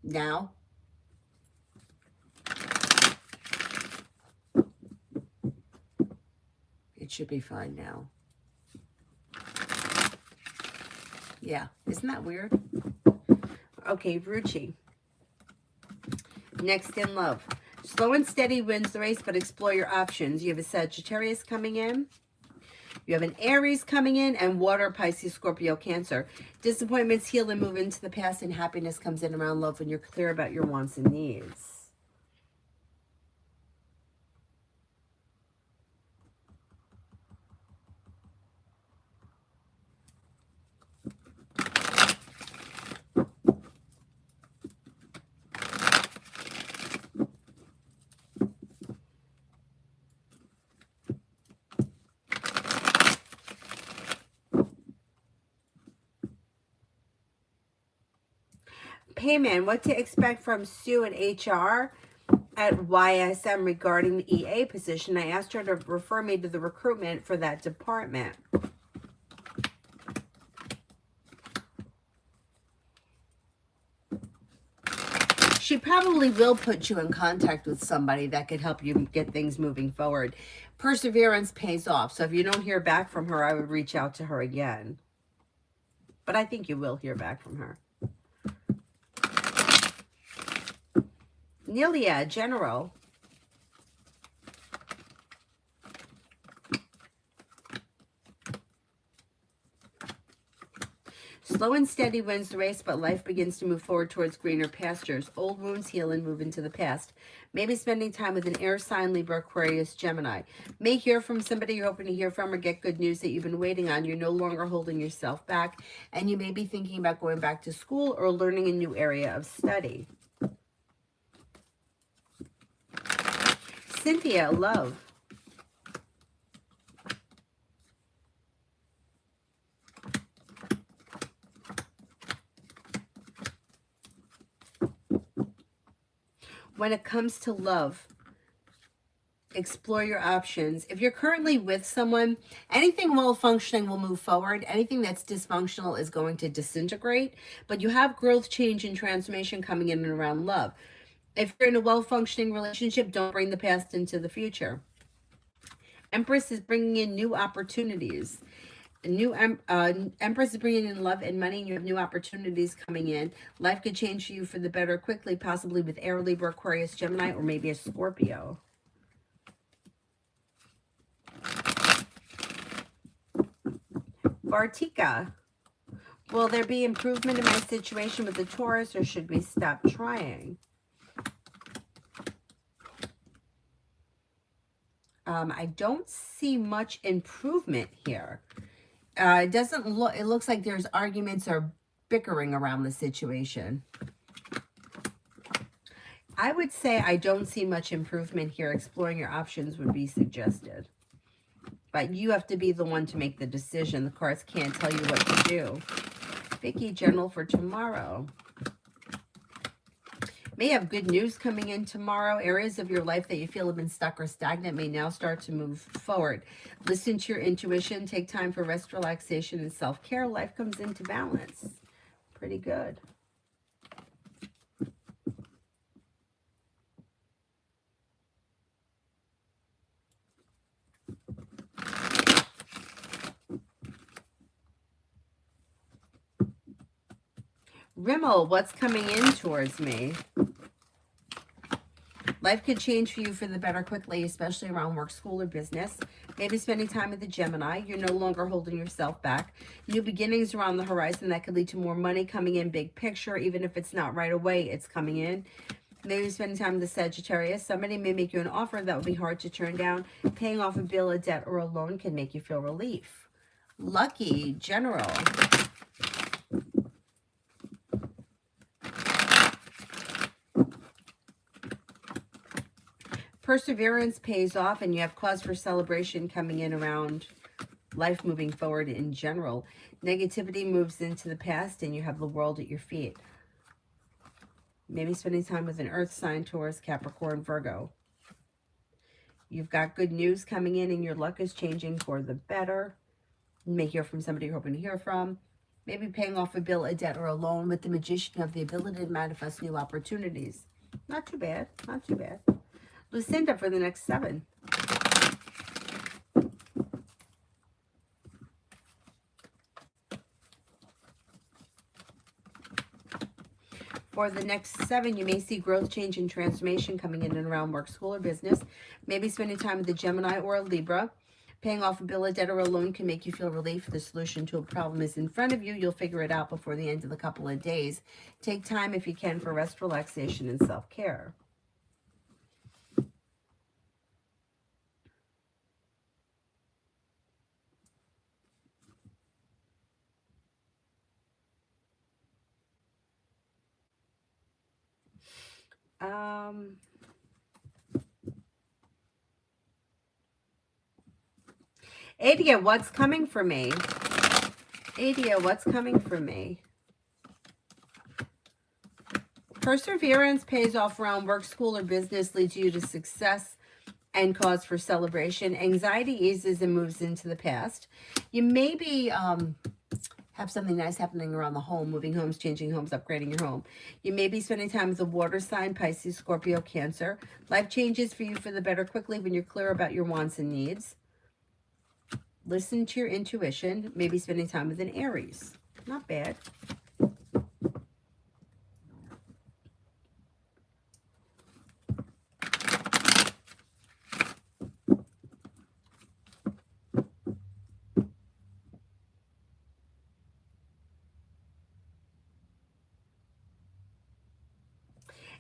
Now, it should be fine now. Yeah, isn't that weird? Okay, Ruchi. Next in love. Slow and steady wins the race, but explore your options. You have a Sagittarius coming in. You have an Aries coming in, and water, Pisces, Scorpio, Cancer. Disappointments heal and move into the past, and happiness comes in around love when you're clear about your wants and needs. Payman, what to expect from Sue and HR at YSM regarding the EA position. I asked her to refer me to the recruitment for that department. She probably will put you in contact with somebody that could help you get things moving forward. Perseverance pays off. So if you don't hear back from her, I would reach out to her again. But I think you will hear back from her. Nelia, General. Slow and steady wins the race, but life begins to move forward towards greener pastures. Old wounds heal and move into the past. Maybe spending time with an air sign, Libra, Aquarius, Gemini. May hear from somebody you're hoping to hear from or get good news that you've been waiting on. You're no longer holding yourself back, and you may be thinking about going back to school or learning a new area of study. Cynthia, love. When it comes to love, explore your options. If you're currently with someone, anything well functioning will move forward. Anything that's dysfunctional is going to disintegrate, but you have growth, change, and transformation coming in and around love. If you're in a well-functioning relationship, don't bring the past into the future. Empress is bringing in new opportunities. Empress is bringing in love and money, and you have new opportunities coming in. Life could change for you for the better quickly, possibly with Air, Libra, Aquarius, Gemini, or maybe a Scorpio. Vartika. Will there be improvement in my situation with the Taurus, or should we stop trying? I don't see much improvement here. It doesn't look, it looks like there's arguments or bickering around the situation. I would say I don't see much improvement here. Exploring your options would be suggested. But you have to be the one to make the decision. The cards can't tell you what to do. Vicky, General, for tomorrow. May have good news coming in tomorrow. Areas of your life that you feel have been stuck or stagnant may now start to move forward. Listen to your intuition. Take time for rest, relaxation, and self-care. Life comes into balance. Pretty good. Rimmel, what's coming in towards me? Life could change for you for the better quickly, especially around work, school, or business. Maybe spending time with the Gemini. You're no longer holding yourself back. New beginnings around the horizon that could lead to more money coming in, big picture. Even if it's not right away, it's coming in. Maybe spending time with the Sagittarius. Somebody may make you an offer that would be hard to turn down. Paying off a bill, a debt, or a loan can make you feel relief. Lucky, General. Perseverance pays off, and you have cause for celebration coming in around life moving forward in general. Negativity moves into the past, and you have the world at your feet. Maybe spending time with an earth sign, Taurus, Capricorn, Virgo. You've got good news coming in, and your luck is changing for the better. You may hear from somebody you're hoping to hear from. Maybe paying off a bill, a debt, or a loan. With the Magician, you have the ability to manifest new opportunities. Not too bad. Not too bad. Lucinda for the next 7. For the next 7, you may see growth, change, and transformation coming in and around work, school, or business. Maybe spending time with a Gemini or a Libra. Paying off a bill, a debt, or a loan can make you feel relief. The solution to a problem is in front of you. You'll figure it out before the end of the couple of days. Take time if you can for rest, relaxation, and self-care. Adia, what's coming for me? Adia, what's coming for me? Perseverance pays off around work, school, or business, leads you to success and cause for celebration. Anxiety eases and moves into the past. You maybe have something nice happening around the home, moving homes, changing homes, upgrading your home. You may be spending time with a water sign, Pisces, Scorpio, Cancer. Life changes for you for the better quickly when you're clear about your wants and needs. Listen to your intuition. Maybe spending time with an Aries. Not bad.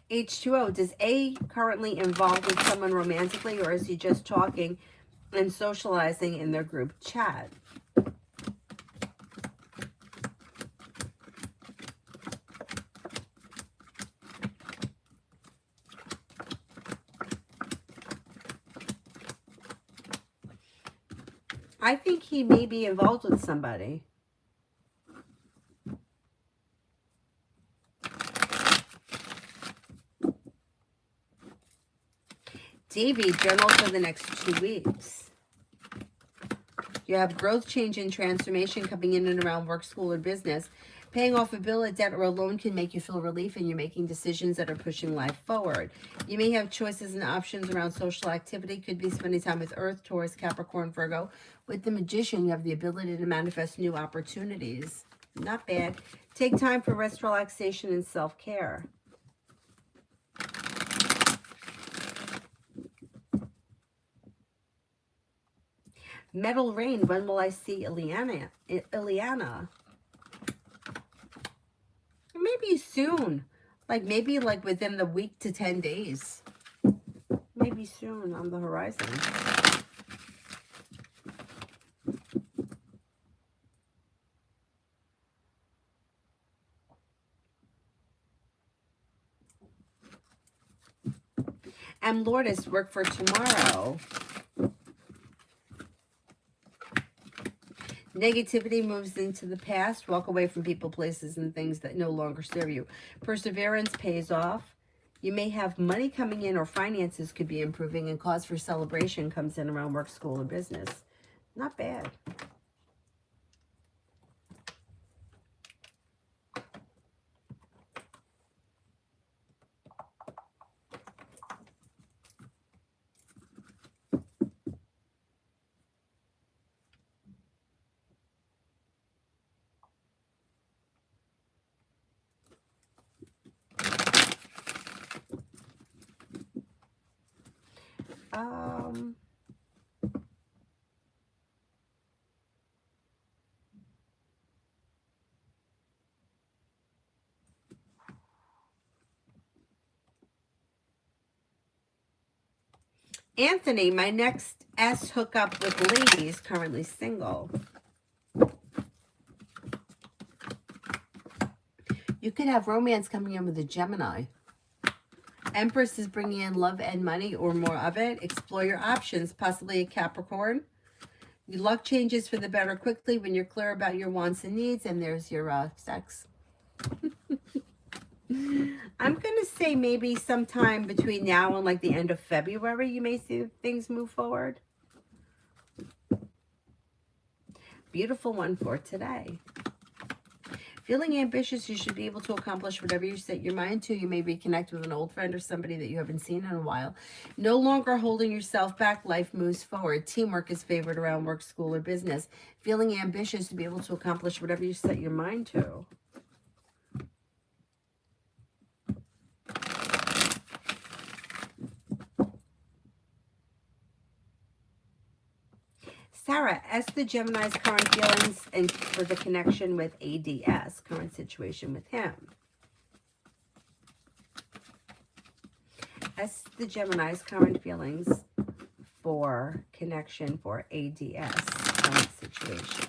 H2O, does A currently involved with someone romantically, or is he just talking and socializing in their group chat? I think he may be involved with somebody. Davy, journal for the next 2 weeks. You have growth, change, and transformation coming in and around work, school, or business. Paying off a bill, a debt, or a loan can make you feel relief, and you're making decisions that are pushing life forward. You may have choices and options around social activity. Could be spending time with Earth, Taurus, Capricorn, Virgo. With the Magician, you have the ability to manifest new opportunities. Not bad. Take time for rest, relaxation, and self-care. Metal Rain, when will I see Ileana? Maybe soon. Maybe within the week to 10 days. Maybe soon on the horizon. And Lourdes, work for tomorrow. Negativity moves into the past. Walk away from people, places, and things that no longer serve you. Perseverance pays off. You may have money coming in, or finances could be improving, and cause for celebration comes in around work, school, or business. Not bad. Um, Anthony, my next S hookup with ladies, currently single. You could have romance coming in with a Gemini. Empress is bringing in love and money or more of it. Explore your options, possibly a Capricorn. Your luck changes for the better quickly when you're clear about your wants and needs. And there's your sex. I'm going to say maybe sometime between now and like the end of February, you may see things move forward. Beautiful one for today. Feeling ambitious, you should be able to accomplish whatever you set your mind to. You may reconnect with an old friend or somebody that you haven't seen in a while. No longer holding yourself back, life moves forward. Teamwork is favored around work, school, or business. Feeling ambitious to be able to accomplish whatever you set your mind to. Sarah, ask the Gemini's current feelings and for the connection with ADS, current situation with him. Ask the Gemini's current feelings for connection for ADS, current situation.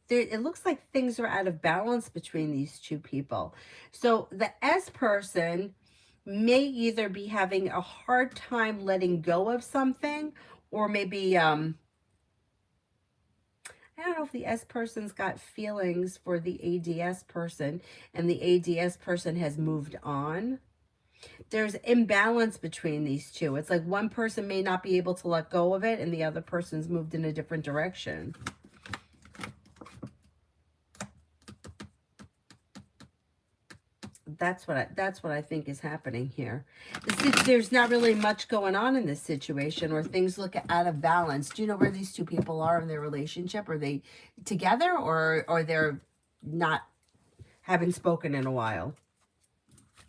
It looks like things are out of balance between these two people. So the S person may either be having a hard time letting go of something, or maybe I don't know if the S person's got feelings for the ADS person and the ADS person has moved on. There's imbalance between these two. It's like one person may not be able to let go of it and the other person's moved in a different direction. That's what I think is happening here. There's not really much going on in this situation, or things look out of balance. Do you know where these two people are in their relationship? Are they together, or they're not, haven't spoken in a while?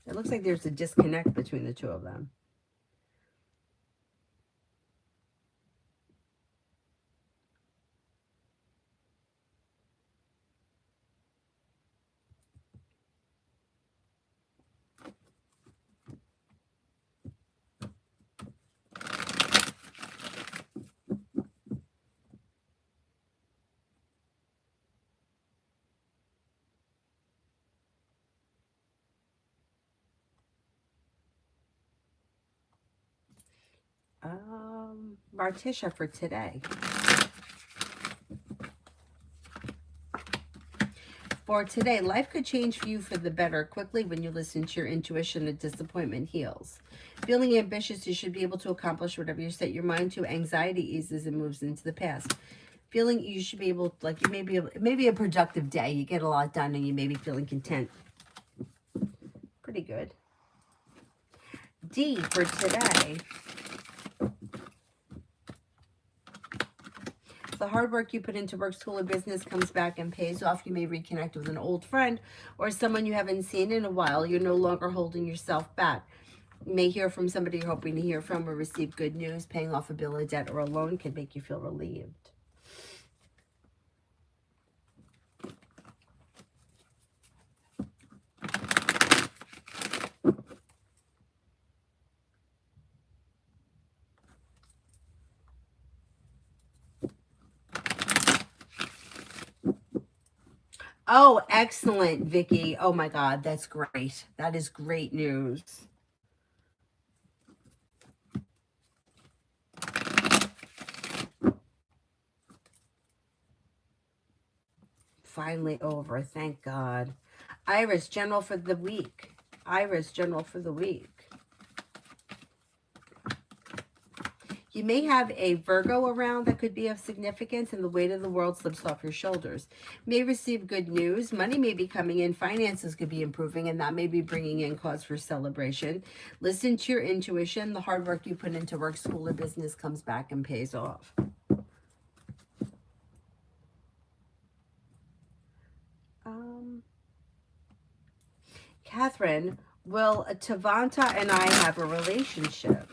It looks like there's a disconnect between the two of them. Martisha for today. For today, life could change for you for the better quickly when you listen to your intuition and disappointment heals. Feeling ambitious, you should be able to accomplish whatever you set your mind to. Anxiety eases and moves into the past. Feeling you should be able, like you may be able, maybe a productive day. You get a lot done and you may be feeling content. Pretty good. D for today. The hard work you put into work, school, or business comes back and pays off. You may reconnect with an old friend or someone you haven't seen in a while. You're no longer holding yourself back. You may hear from somebody you're hoping to hear from or receive good news. Paying off a bill, a debt, or a loan can make you feel relieved. Oh, excellent, Vicky. Oh my God, that's great. That is great news. Finally over, thank God. Iris, general for the week. Iris, general for the week. You may have a Virgo around that could be of significance, and the weight of the world slips off your shoulders. May receive good news. Money may be coming in. Finances could be improving, and that may be bringing in cause for celebration. Listen to your intuition. The hard work you put into work, school, or business comes back and pays off. Catherine, will Tavanta and I have a relationship?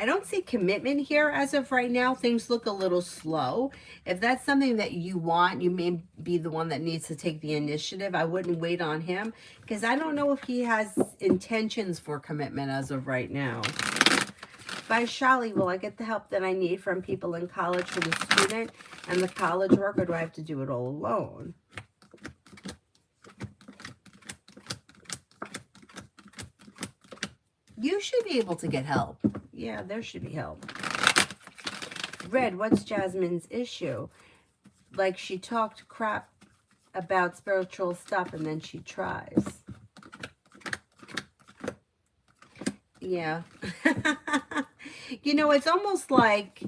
I don't see commitment here as of right now. Things look a little slow. If that's something that you want, you may be the one that needs to take the initiative. I wouldn't wait on him because I don't know if he has intentions for commitment as of right now. By Shali, will I get the help that I need from people in college for the student and the college work, or do I have to do it all alone? You should be able to get help. Yeah, there should be help. Red, what's Jasmine's issue? Like she talked crap about spiritual stuff and then she tries. Yeah. You know, it's almost like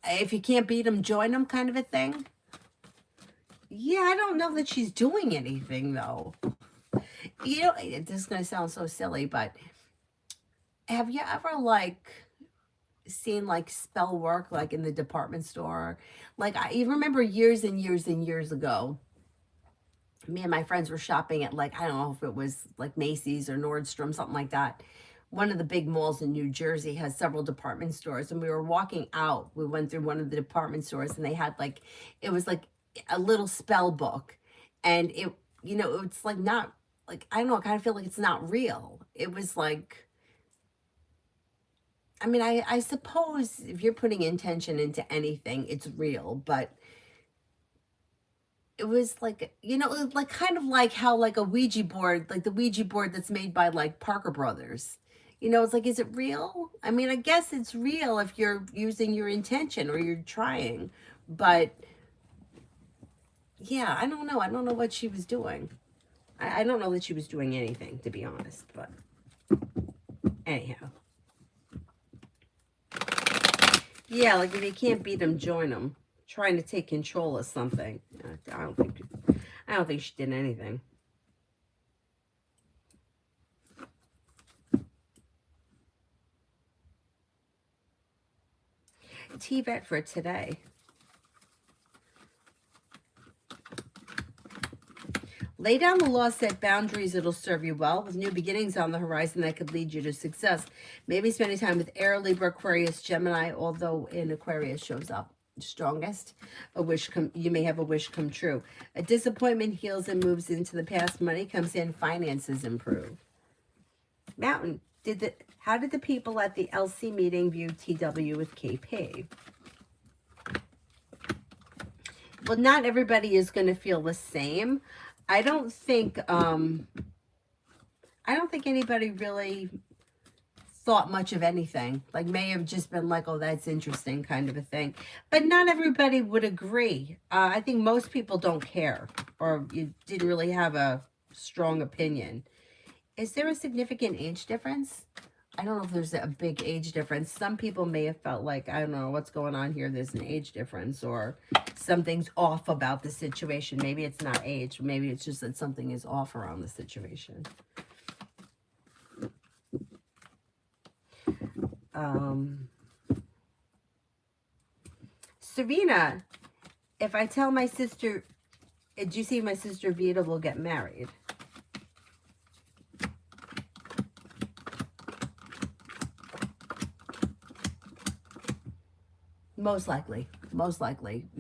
if you can't beat them, join them kind of a thing. Yeah, I don't know that she's doing anything, though. You know, this is going to sound so silly, but have you ever, like, seen, like, spell work, like, in the department store? Like, I remember years and years and years ago, me and my friends were shopping at, like, I don't know if it was, like, Macy's or Nordstrom, something like that. One of the big malls in New Jersey has several department stores, and we were walking out. We went through one of the department stores, and they had, like, it was like a little spell book, and it, you know, it's like not, like, I don't know, I kind of feel like it's not real. It was like, I mean, I suppose if you're putting intention into anything, it's real, but it was like, you know, it was like kind of like how like a Ouija board, like the Ouija board that's made by like Parker Brothers. You know, it's like, is it real? I mean, I guess it's real if you're using your intention or you're trying, but yeah, I don't know. I don't know what she was doing. I don't know that she was doing anything, to be honest, but anyhow. Yeah, like if you can't beat them, join them. Trying to take control of something. I don't think she did anything. TVET for today. Lay down the law, set boundaries, it'll serve you well. With new beginnings on the horizon that could lead you to success. Maybe spending time with Air, Libra, Aquarius, Gemini, although in Aquarius shows up strongest. You may have a wish come true. A disappointment heals and moves into the past. Money comes in, finances improve. Mountain, how did the people at the LC meeting view TW with KP? Well, not everybody is going to feel the same. I don't think anybody really thought much of anything. Like, may have just been like, oh, that's interesting kind of a thing. But not everybody would agree. I think most people don't care, or you didn't really have a strong opinion. Is there a significant age difference? I don't know if there's a big age difference. Some people may have felt like, I don't know what's going on here. There's an age difference, or something's off about the situation. Maybe it's not age. Maybe it's just that something is off around the situation. Serena, if I tell my sister, do you see my sister Vita will get married? Most likely.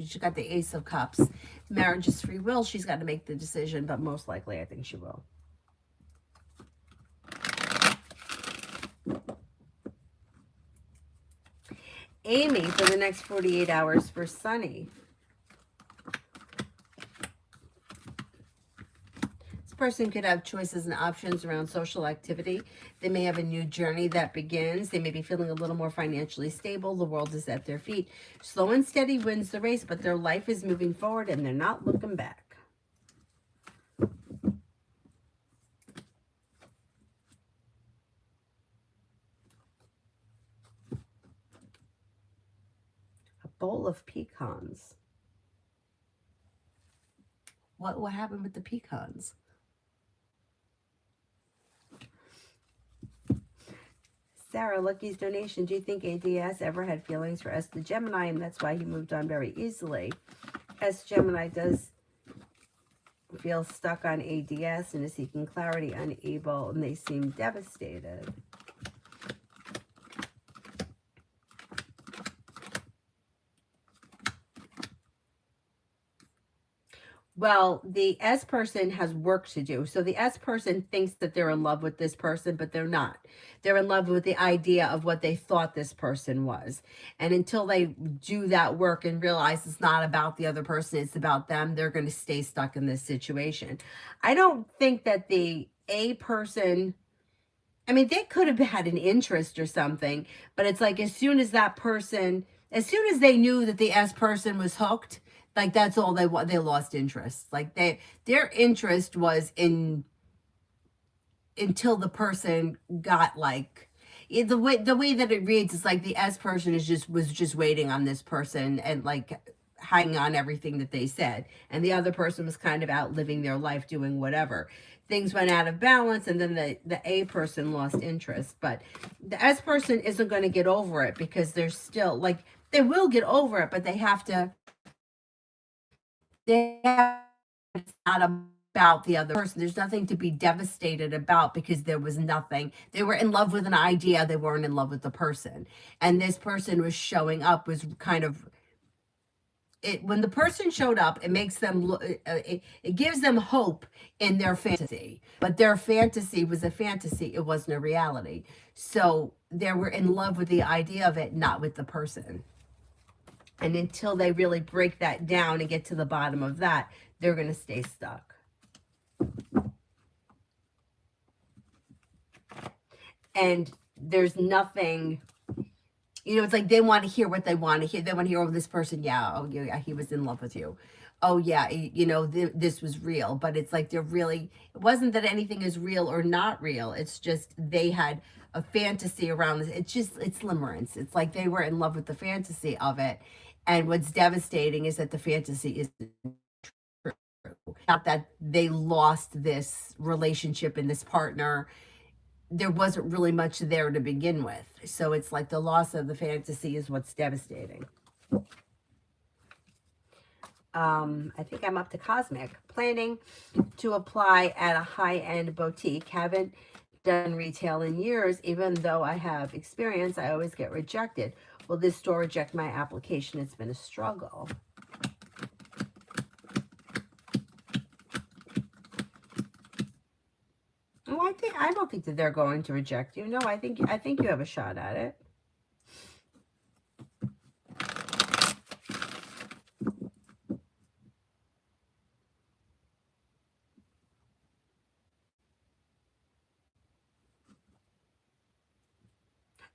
She got the Ace of Cups. Marriage is free will. She's got to make the decision, but most likely I think she will. Amy, for the next 48 hours for Sunny. This person could have choices and options around social activity. They may have a new journey that begins. They may be feeling a little more financially stable. The world is at their feet. Slow and steady wins the race, but their life is moving forward and they're not looking back. bowl of pecans. What happened with the pecans? Sarah, Lucky's donation. Do you think ADS ever had feelings for S the Gemini, and that's why he moved on very easily? S Gemini does feel stuck on ADS and is seeking clarity, unable, and they seem devastated. Well, the S person has work to do. So the S person thinks that they're in love with this person, but they're not. They're in love with the idea of what they thought this person was. And until they do that work and realize it's not about the other person, it's about them, they're going to stay stuck in this situation. I don't think that the A person, I mean, they could have had an interest or something, but it's like as soon as that person, as soon as they knew that the S person was hooked, like that's all they lost interest. Like their interest was in until the person got like the way that it reads is like the S person was just waiting on this person and like hanging on everything that they said, and the other person was kind of out living their life doing whatever. Things went out of balance, and then the A person lost interest. But the S person isn't going to get over it because they're still like they will get over it, but they have to. It's not about the other person. There's nothing to be devastated about because there was nothing. They were in love with an idea. They weren't in love with the person. And this person was showing up was kind of it. When the person showed up, it makes them look, it gives them hope in their fantasy, but their fantasy was a fantasy. It wasn't a reality. So they were in love with the idea of it, not with the person. And until they really break that down and get to the bottom of that, they're going to stay stuck. And there's nothing, it's like they want to hear what they want to hear. They want to hear, oh, this person, yeah, he was in love with you. Oh, yeah, this was real. But it's like it wasn't that anything is real or not real. It's just they had a fantasy around this. It's limerence. It's like they were in love with the fantasy of it. And what's devastating is that the fantasy isn't true. Not that they lost this relationship and this partner. There wasn't really much there to begin with. So it's like the loss of the fantasy is what's devastating. I think I'm up to Cosmic. Planning to apply at a high-end boutique. Haven't done retail in years. Even though I have experience, I always get rejected. Will this store reject my application? It's been a struggle. Oh, I don't think that they're going to reject you. No, I think you have a shot at it.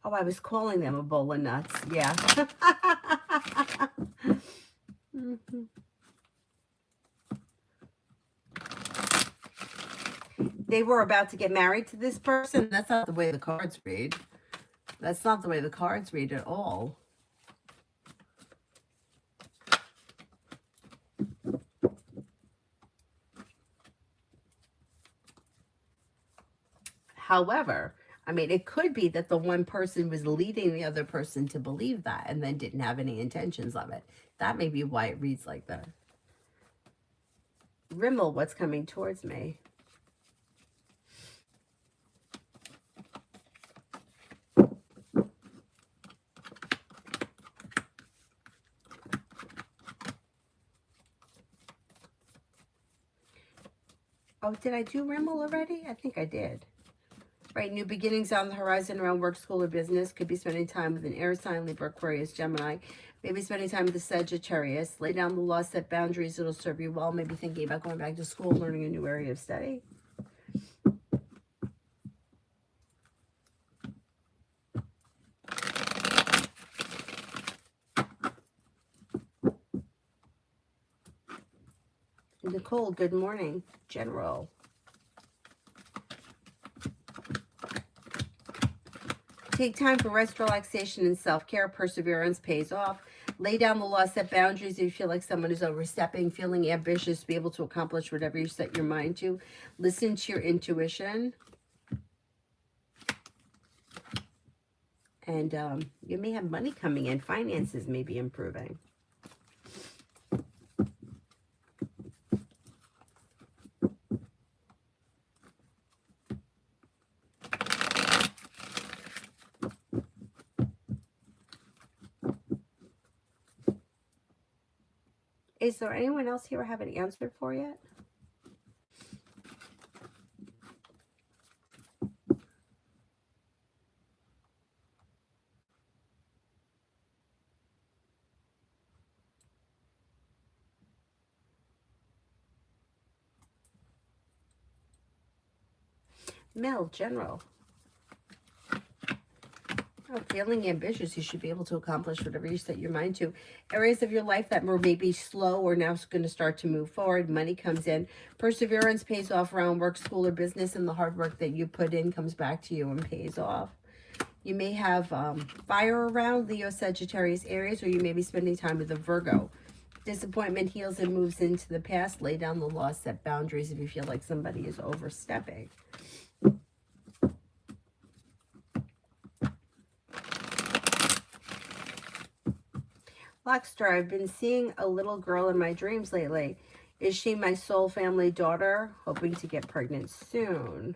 Oh, I was calling them a bowl of nuts. Yeah. Mm-hmm. They were about to get married to this person. That's not the way the cards read. That's not the way the cards read at all. However, I mean, it could be that the one person was leading the other person to believe that and then didn't have any intentions of it. That may be why it reads like that. Rimmel, what's coming towards me? Oh, did I do Rimmel already? I think I did. Right, new beginnings on the horizon around work, school, or business. Could be spending time with an air sign, Libra, Aquarius, Gemini. Maybe spending time with the Sagittarius. Lay down the law, set boundaries. It'll serve you well. Maybe thinking about going back to school, learning a new area of study. Nicole, good morning. General. Take time for rest, relaxation, and self-care. Perseverance pays off. Lay down the law, set boundaries if you feel like someone is overstepping, feeling ambitious, be able to accomplish whatever you set your mind to. Listen to your intuition. And you may have money coming in. Finances may be improving. Is there anyone else here I haven't answered for yet? Mel, general. Oh, feeling ambitious, you should be able to accomplish whatever you set your mind to. Areas of your life that were maybe slow or now going to start to move forward. Money comes in. Perseverance pays off around work, school, or business, and the hard work that you put in comes back to you and pays off. You may have fire around, Leo, Sagittarius, Aries, or you may be spending time with a Virgo. Disappointment heals and moves into the past. Lay down the law, set boundaries if you feel like somebody is overstepping. Lockstar, I've been seeing a little girl in my dreams lately. Is she my soul family daughter? Hoping to get pregnant soon.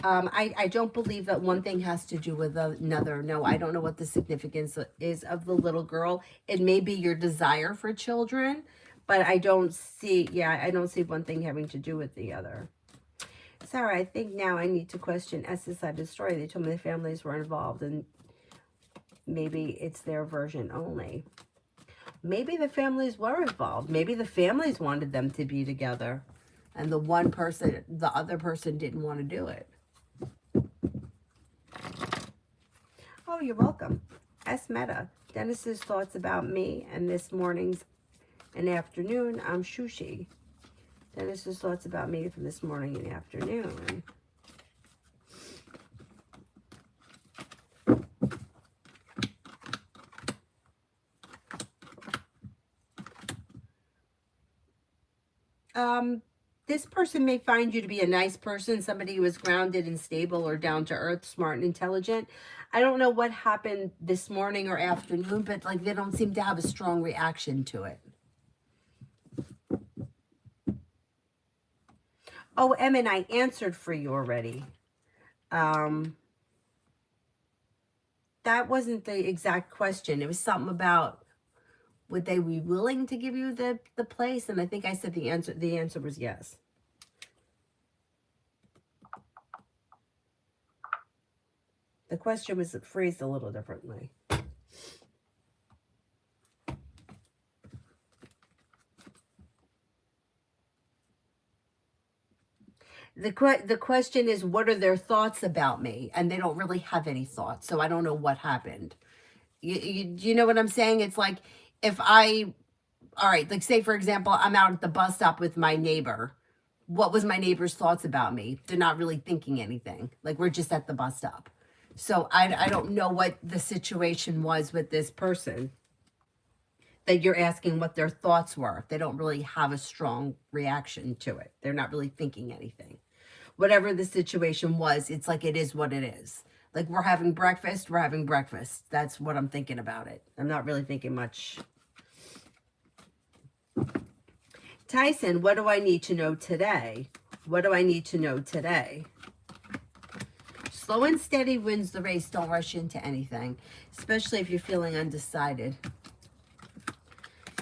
I don't believe that one thing has to do with another. No, I don't know what the significance is of the little girl. It may be your desire for children, but I don't see, I don't see one thing having to do with the other. Sarah, I think now I need to question S's side of the story. They told me the families were involved and maybe it's their version only. Maybe the families were involved. Maybe the families wanted them to be together and the other person didn't want to do it. Oh, you're welcome. S. Meta. Dennis's thoughts about me and this morning's and afternoon. I'm Shushi. Dennis's thoughts about me from this morning and afternoon. This person may find you to be a nice person, somebody who is grounded and stable or down to earth, smart and intelligent. I don't know what happened this morning or afternoon, but like they don't seem to have a strong reaction to it. Oh, Emmett, I answered for you already. That wasn't the exact question. It was something about would they be willing to give you the place? And I think I said the answer was yes. The question was phrased a little differently. The question is, what are their thoughts about me? And they don't really have any thoughts, so I don't know what happened. You know what I'm saying? It's like if all right, like say for example, I'm out at the bus stop with my neighbor. What was my neighbor's thoughts about me? They're not really thinking anything. Like we're just at the bus stop. So I don't know what the situation was with this person that you're asking what their thoughts were. They don't really have a strong reaction to it. They're not really thinking anything. Whatever the situation was, it's like it is what it is. Like we're having breakfast, we're having breakfast. That's what I'm thinking about it. I'm not really thinking much. Tyson, what do I need to know today? What do I need to know today? Slow and steady wins the race. Don't rush into anything, especially if you're feeling undecided.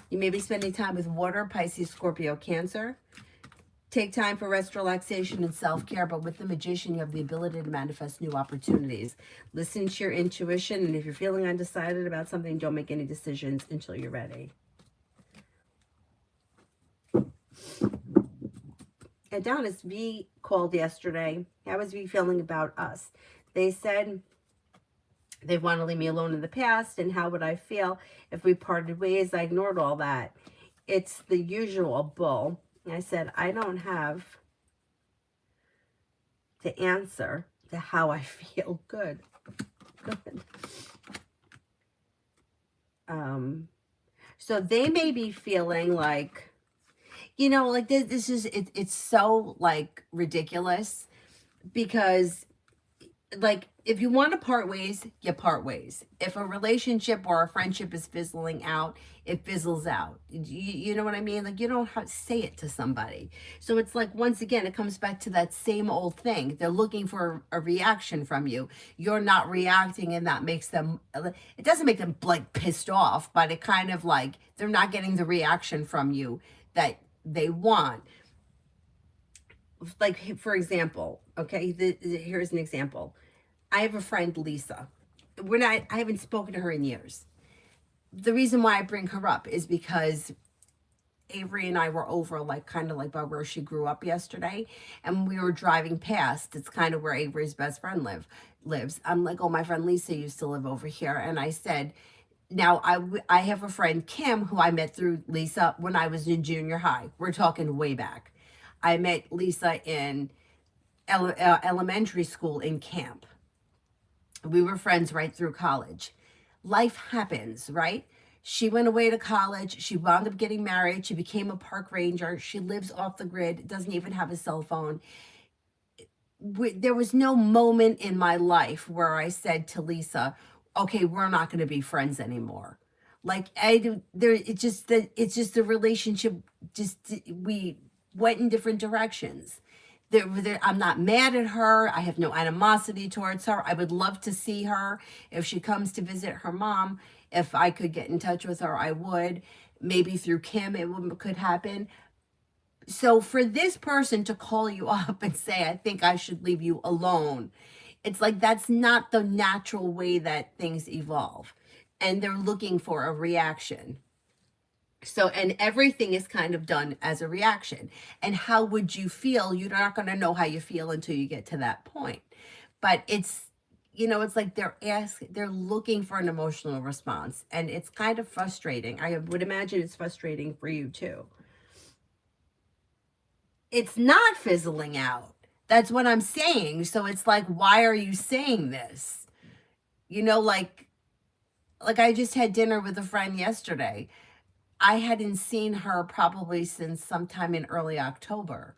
You may be spending time with water, Pisces, Scorpio, Cancer. Take time for rest, relaxation, and self-care, but with the Magician, you have the ability to manifest new opportunities. Listen to your intuition, and if you're feeling undecided about something, don't make any decisions until you're ready. Adonis, V called yesterday. How was V feeling about us? They said They want to leave me alone in the past, and how would I feel if we parted ways? I ignored all that. It's the usual bull. I said, I don't have to answer to how I feel. Good. Good. So they may be feeling like, like this is, it's so like ridiculous because like if you want to part ways, you part ways. If a relationship or a friendship is fizzling out, it fizzles out. You know what I mean? Like you don't have to say it to somebody. So it's like, once again, it comes back to that same old thing. They're looking for a reaction from you. You're not reacting, and that makes them, it doesn't make them like pissed off, but it kind of like they're not getting the reaction from you that they want. Like, for example, okay, here's an example. I have a friend, Lisa. I haven't spoken to her in years. The reason why I bring her up is because Avery and I were over, like, kind of like by where she grew up yesterday, and we were driving past. It's kind of where Avery's best friend lives. I'm like, oh, my friend Lisa used to live over here. And I said, now I have a friend, Kim, who I met through Lisa when I was in junior high. We're talking way back. I met Lisa in elementary school in camp. We were friends right through college. Life happens, right? She went away to college. She wound up getting married. She became a park ranger. She lives off the grid, doesn't even have a cell phone. There was no moment in my life where I said to Lisa, okay, we're not going to be friends anymore. Like it's just the relationship, we went in different directions. I'm not mad at her. I have no animosity towards her. I would love to see her. If she comes to visit her mom, if I could get in touch with her, I would. Maybe through Kim, could happen. So for this person to call you up and say, I think I should leave you alone, it's like that's not the natural way that things evolve. And they're looking for a reaction. So, and everything is kind of done as a reaction. And how would you feel? You're not going to know how you feel until you get to that point. But it's, it's like they're looking for an emotional response. And it's kind of frustrating. I would imagine it's frustrating for you too. It's not fizzling out. That's what I'm saying. So it's like, why are you saying this? Like I just had dinner with a friend yesterday. I hadn't seen her probably since sometime in early October.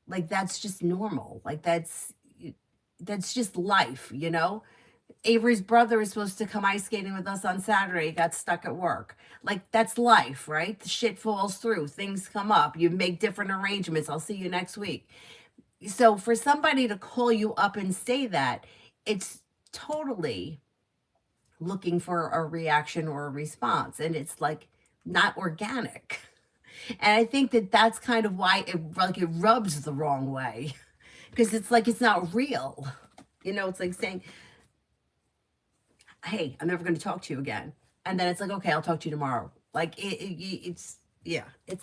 Like that's just normal. Like that's just life, Avery's brother is supposed to come ice skating with us on Saturday. He got stuck at work. Like that's life, right? The shit falls through. Things come up. You make different arrangements. I'll see you next week. So for somebody to call you up and say that, it's totally looking for a reaction or a response. And it's like, not organic. And I think that that's kind of why it rubs the wrong way, because it's like it's not real. It's like saying, hey, I'm never going to talk to you again, and then it's like, okay, I'll talk to you tomorrow. Like it's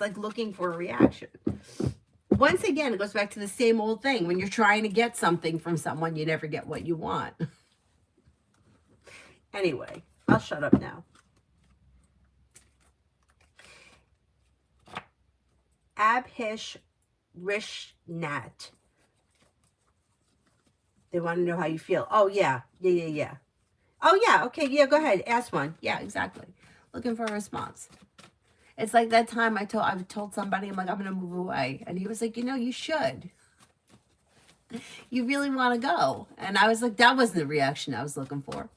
like looking for a reaction. Once again, it goes back to the same old thing. When you're trying to get something from someone, you never get what you want. Anyway, I'll shut up now. Abhish Rishnat. They want to know how you feel. Oh, yeah. Yeah. Oh, yeah. Okay. Yeah, go ahead. Ask one. Yeah, exactly. Looking for a response. It's like that time I told somebody, I'm like, I'm going to move away. And he was like, you should. You really want to go. And I was like, that wasn't the reaction I was looking for.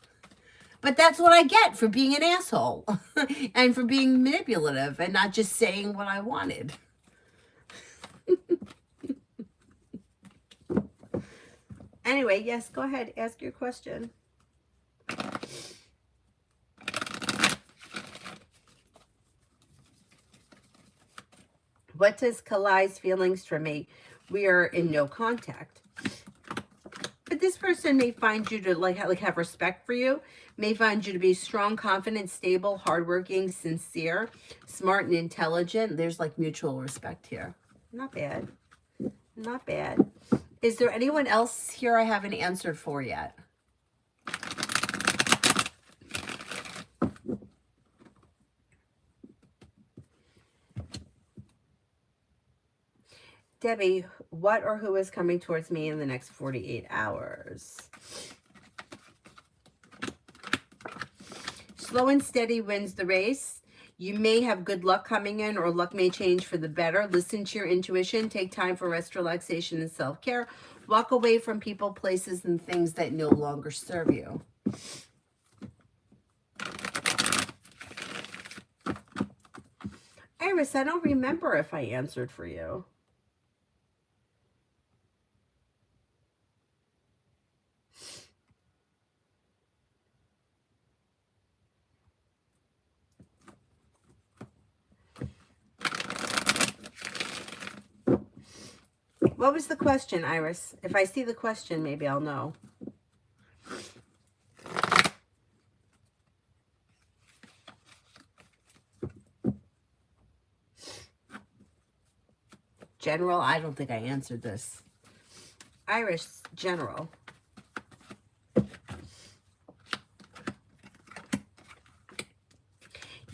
But that's what I get for being an asshole and for being manipulative and not just saying what I wanted. Anyway, yes, go ahead. Ask your question. What does Kalai's feelings for me? We are in no contact. But this person may find you to like have respect for you, may find you to be strong, confident, stable, hardworking, sincere, smart, and intelligent. There's like mutual respect here. Not bad. Not bad. Is there anyone else here I haven't answered for yet? Debbie, what or who is coming towards me in the next 48 hours? Slow and steady wins the race. You may have good luck coming in, or luck may change for the better. Listen to your intuition. Take time for rest, relaxation, and self-care. Walk away from people, places, and things that no longer serve you. Iris, I don't remember if I answered for you. What was the question, Iris? If I see the question, maybe I'll know. General, I don't think I answered this. Iris, general.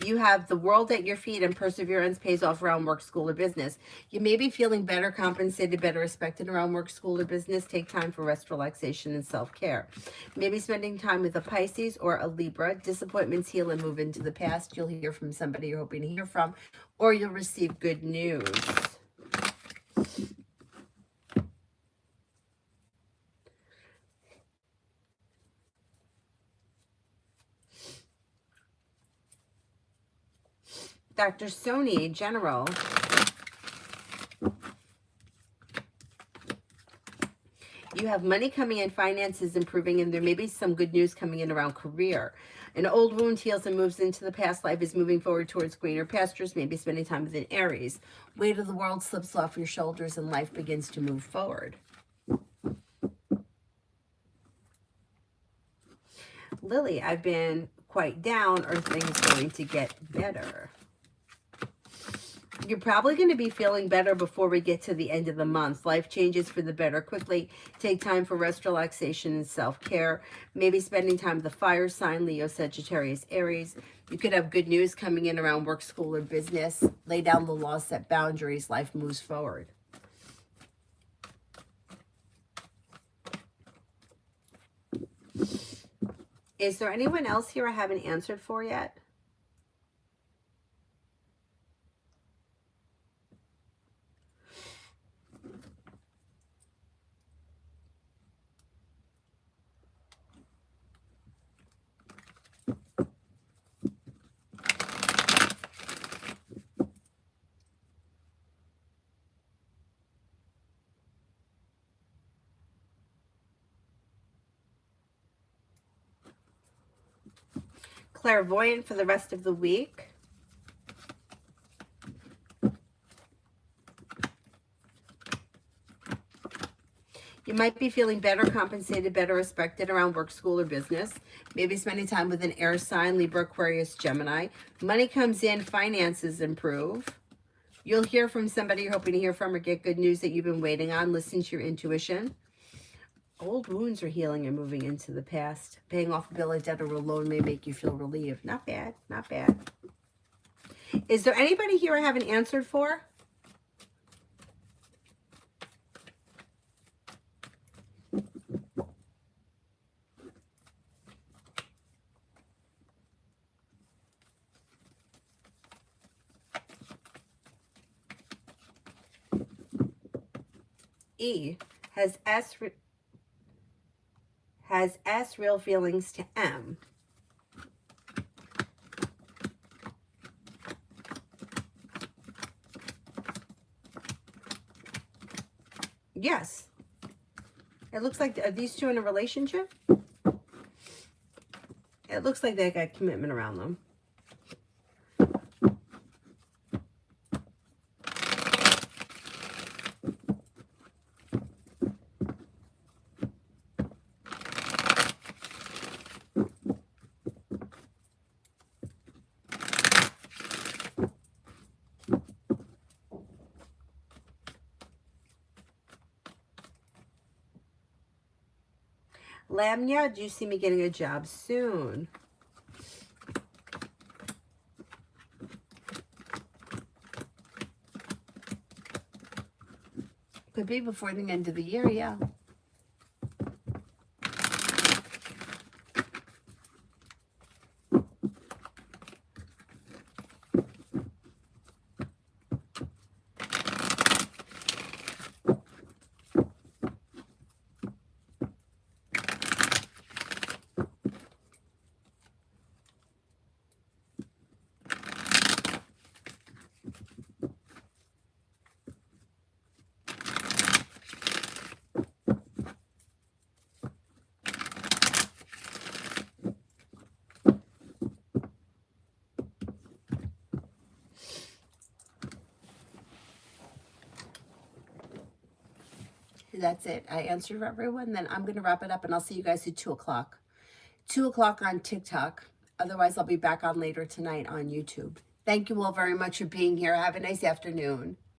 You have the world at your feet, and perseverance pays off around work, school, or business. You may be feeling better compensated, better respected around work, school, or business. Take time for rest, relaxation, and self-care. Maybe spending time with a Pisces or a Libra. Disappointments heal and move into the past. You'll hear from somebody you're hoping to hear from, or you'll receive good news. Dr. Sony, general. You have money coming in, finances improving, and there may be some good news coming in around career. An old wound heals and moves into the past. Life is moving forward towards greener pastures, maybe spending time with an Aries. Weight of the world slips off your shoulders and life begins to move forward. Lily, I've been quite down. Are things going to get better? You're probably going to be feeling better before we get to the end of the month. Life changes for the better quickly. Take time for rest, relaxation, and self-care. Maybe spending time with the fire sign, Leo, Sagittarius, Aries. You could have good news coming in around work, school, or business. Lay down the law, set boundaries. Life moves forward. Is there anyone else here I haven't answered for yet? Clairvoyant for the rest of the week. You might be feeling better compensated, better respected around work, school, or business. Maybe spending time with an air sign, Libra, Aquarius, Gemini. Money comes in, finances improve. You'll hear from somebody you're hoping to hear from, or get good news that you've been waiting on. Listen to your intuition. Old wounds are healing and moving into the past. Paying off a bill, a debt, or a loan may make you feel relieved. Not bad, not bad. Is there anybody here I haven't answered for? E has S real feelings to M. Yes. It looks like, are these two in a relationship? It looks like they got commitment around them. Lamnia, do you see me getting a job soon? Could be before the end of the year, yeah. That's it. I answered everyone. Then I'm going to wrap it up, and I'll see you guys at 2 o'clock. 2 o'clock on TikTok. Otherwise, I'll be back on later tonight on YouTube. Thank you all very much for being here. Have a nice afternoon.